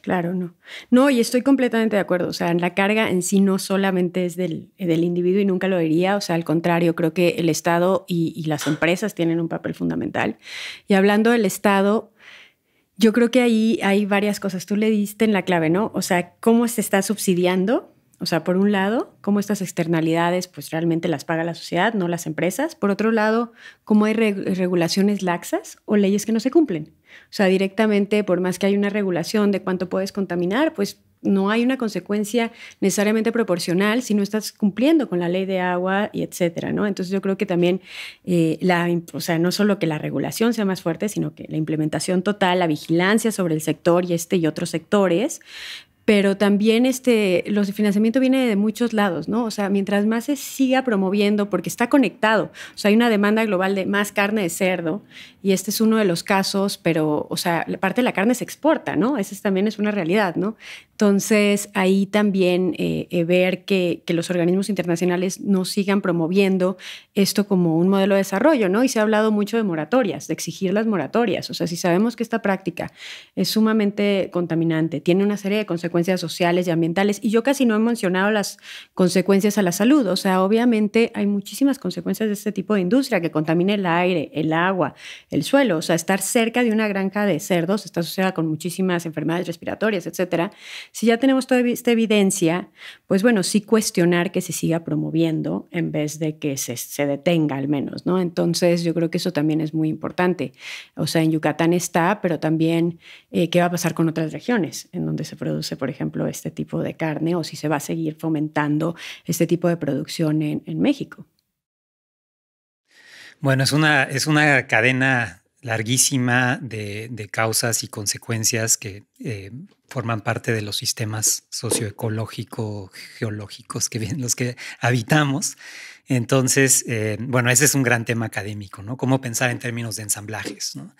Claro, no. No, y estoy completamente de acuerdo. O sea, la carga en sí no solamente es del individuo, y nunca lo diría. O sea, al contrario, creo que el Estado y las empresas tienen un papel fundamental. Y hablando del Estado, yo creo que ahí hay varias cosas. Tú le diste en la clave, ¿no? O sea, cómo se está subsidiando. O sea, por un lado, cómo estas externalidades pues realmente las paga la sociedad, no las empresas. Por otro lado, cómo hay regulaciones laxas o leyes que no se cumplen. O sea, directamente, por más que hay una regulación de cuánto puedes contaminar, pues no hay una consecuencia necesariamente proporcional si no estás cumpliendo con la ley de agua y etcétera, ¿no? Entonces yo creo que también, o sea, no solo que la regulación sea más fuerte, sino que la implementación total, la vigilancia sobre el sector y otros sectores. Pero también los de financiamiento viene de muchos lados, ¿no? O sea, mientras más se siga promoviendo, porque está conectado. O sea, hay una demanda global de más carne de cerdo, y este es uno de los casos, pero, o sea, parte de la carne se exporta, ¿no? Esa también es una realidad, ¿no? Entonces, ahí también ver que los organismos internacionales no sigan promoviendo esto como un modelo de desarrollo, ¿no? Y se ha hablado mucho de moratorias, de exigir las moratorias. O sea, si sabemos que esta práctica es sumamente contaminante, tiene una serie de consecuencias consecuencias sociales y ambientales. Y yo casi no he mencionado las consecuencias a la salud. O sea, obviamente hay muchísimas consecuencias de este tipo de industria que contamina el aire, el agua, el suelo. O sea, estar cerca de una granja de cerdos está asociada con muchísimas enfermedades respiratorias, etcétera. Si ya tenemos toda esta evidencia, pues bueno, sí cuestionar que se siga promoviendo en vez de que se detenga al menos, ¿no? Entonces yo creo que eso también es muy importante. O sea, en Yucatán está, pero también qué va a pasar con otras regiones en donde se produce, por ejemplo, este tipo de carne, o si se va a seguir fomentando este tipo de producción en México. Bueno, es una cadena larguísima de causas y consecuencias que forman parte de los sistemas socioecológico, geológicos en los que habitamos. Entonces, bueno, ese es un gran tema académico, ¿no? Cómo pensar en términos de ensamblajes, ¿no?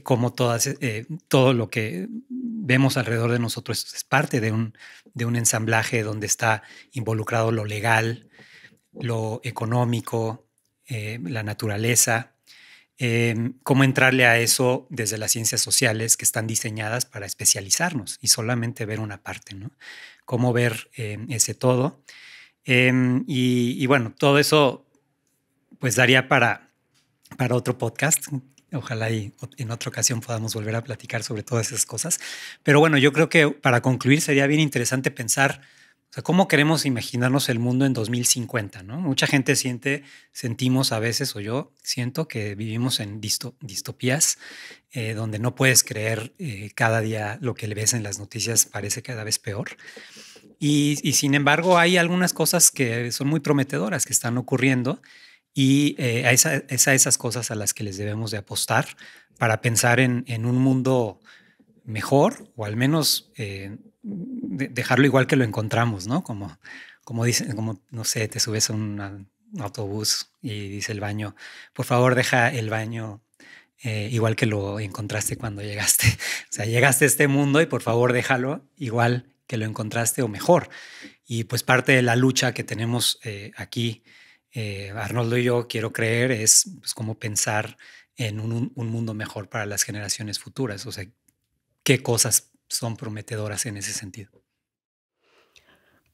Cómo todo lo que vemos alrededor de nosotros es parte de un ensamblaje donde está involucrado lo legal, lo económico, la naturaleza. Cómo entrarle a eso desde las ciencias sociales que están diseñadas para especializarnos y solamente ver una parte, ¿no? Cómo ver ese todo. Y bueno, todo eso pues daría para otro podcast. Ojalá y en otra ocasión podamos volver a platicar sobre todas esas cosas. Pero bueno, yo creo que para concluir sería bien interesante pensar, o sea, cómo queremos imaginarnos el mundo en 2050, ¿no? Mucha gente sentimos a veces, o yo siento que vivimos en distopías donde no puedes creer cada día lo que le ves en las noticias, parece cada vez peor. Y sin embargo, hay algunas cosas que son muy prometedoras que están ocurriendo y a esas cosas a las que les debemos de apostar para pensar en un mundo mejor o al menos dejarlo igual que lo encontramos, ¿no? Como dicen, no sé, te subes a un autobús y dice el baño, por favor deja el baño igual que lo encontraste cuando llegaste. O sea, llegaste a este mundo y por favor déjalo igual que lo encontraste o mejor. Y pues parte de la lucha que tenemos aquí, Arnoldo y yo, quiero creer, es pues, cómo pensar en un mundo mejor para las generaciones futuras. O sea, qué cosas son prometedoras en ese sentido.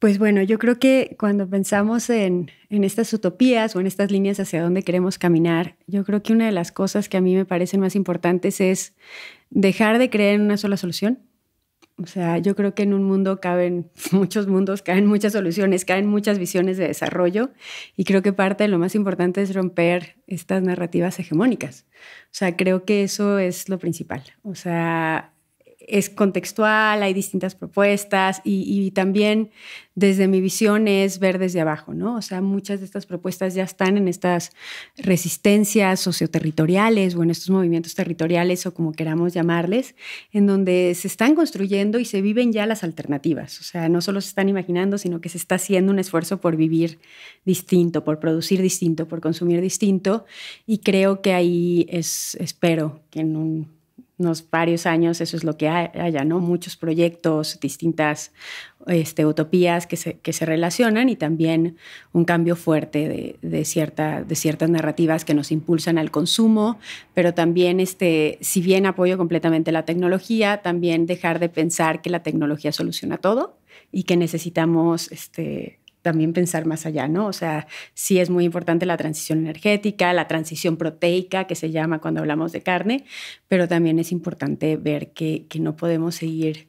Pues bueno, yo creo que cuando pensamos en estas utopías o en estas líneas hacia dónde queremos caminar, yo creo que una de las cosas que a mí me parecen más importantes es dejar de creer en una sola solución. O sea, yo creo que en un mundo caben muchos mundos, caben muchas soluciones, caben muchas visiones de desarrollo y creo que parte de lo más importante es romper estas narrativas hegemónicas. O sea, creo que eso es lo principal. O sea, es contextual, hay distintas propuestas y también desde mi visión es ver desde abajo, ¿no? O sea, muchas de estas propuestas ya están en estas resistencias socioterritoriales o en estos movimientos territoriales o como queramos llamarles, en donde se están construyendo y se viven ya las alternativas. O sea, no solo se están imaginando, sino que se está haciendo un esfuerzo por vivir distinto, por producir distinto, por consumir distinto y creo que ahí espero que en unos varios años eso es lo que haya, ¿no? Muchos proyectos, distintas utopías que se relacionan y también un cambio fuerte de ciertas narrativas que nos impulsan al consumo, pero también, si bien apoyo completamente la tecnología, también dejar de pensar que la tecnología soluciona todo y que necesitamos también pensar más allá, ¿no? O sea, sí es muy importante la transición energética, la transición proteica, que se llama cuando hablamos de carne, pero también es importante ver que no podemos seguir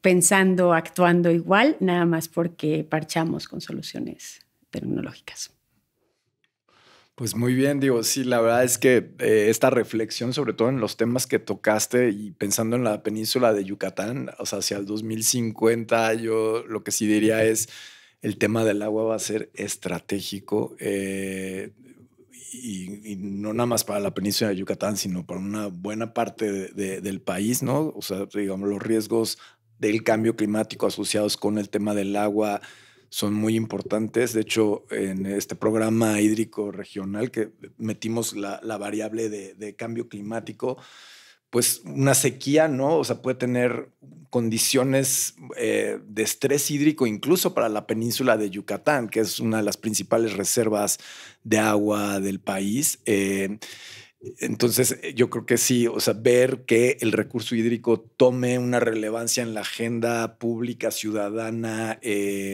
pensando, actuando igual, nada más porque parchamos con soluciones tecnológicas. Pues muy bien, digo, sí, la verdad es que esta reflexión, sobre todo en los temas que tocaste y pensando en la península de Yucatán, o sea, hacia el 2050, yo lo que sí diría es el tema del agua va a ser estratégico y no nada más para la península de Yucatán, sino para una buena parte del país, ¿no? O sea, digamos, los riesgos del cambio climático asociados con el tema del agua son muy importantes. De hecho, en este programa hídrico regional que metimos la variable de cambio climático, pues una sequía, ¿no? O sea, puede tener condiciones de estrés hídrico incluso para la península de Yucatán, que es una de las principales reservas de agua del país. Entonces, yo creo que sí, o sea, ver que el recurso hídrico tome una relevancia en la agenda pública ciudadana,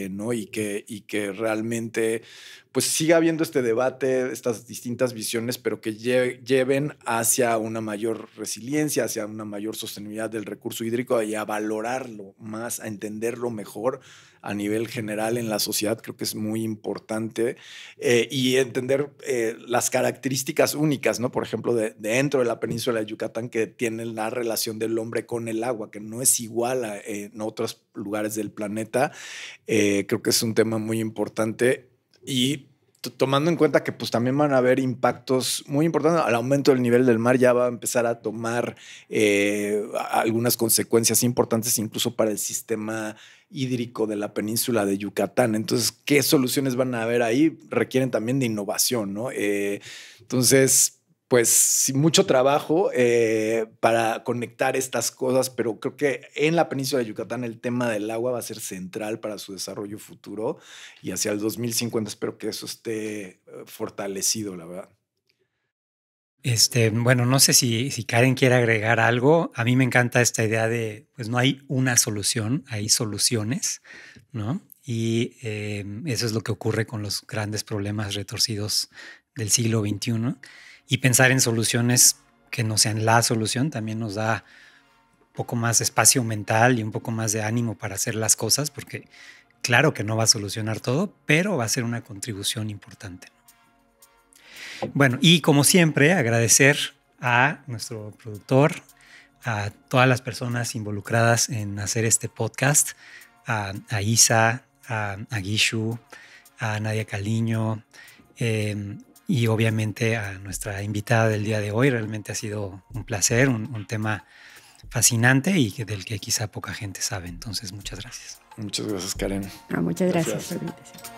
¿no? Y que realmente pues siga habiendo este debate, estas distintas visiones, pero que lleven hacia una mayor resiliencia, hacia una mayor sostenibilidad del recurso hídrico y a valorarlo más, a entenderlo mejor a nivel general en la sociedad. Creo que es muy importante y entender las características únicas, ¿no? Por ejemplo, dentro de la península de Yucatán, que tiene la relación del hombre con el agua, que no es igual en otros lugares del planeta. Creo que es un tema muy importante y tomando en cuenta que pues también van a haber impactos muy importantes. Al aumento del nivel del mar ya va a empezar a tomar algunas consecuencias importantes incluso para el sistema hídrico de la península de Yucatán. Entonces, ¿qué soluciones van a haber ahí? Requieren también de innovación, ¿no? Entonces, pues sí, mucho trabajo para conectar estas cosas, pero creo que en la península de Yucatán el tema del agua va a ser central para su desarrollo futuro y hacia el 2050 espero que eso esté fortalecido, la verdad. Bueno, no sé si Karen quiere agregar algo. A mí me encanta esta idea de, pues no hay una solución, hay soluciones, ¿no? Y eso es lo que ocurre con los grandes problemas retorcidos del siglo XXI. Y pensar en soluciones que no sean la solución también nos da un poco más espacio mental y un poco más de ánimo para hacer las cosas, porque claro que no va a solucionar todo, pero va a ser una contribución importante. Bueno, y como siempre, agradecer a nuestro productor, a todas las personas involucradas en hacer este podcast, a Isa, a Gishu, a Nadia Caliño, y obviamente a nuestra invitada del día de hoy. Realmente ha sido un placer, un tema fascinante y del que quizá poca gente sabe. Entonces, muchas gracias. Muchas gracias, Karen. Muchas gracias por la invitación.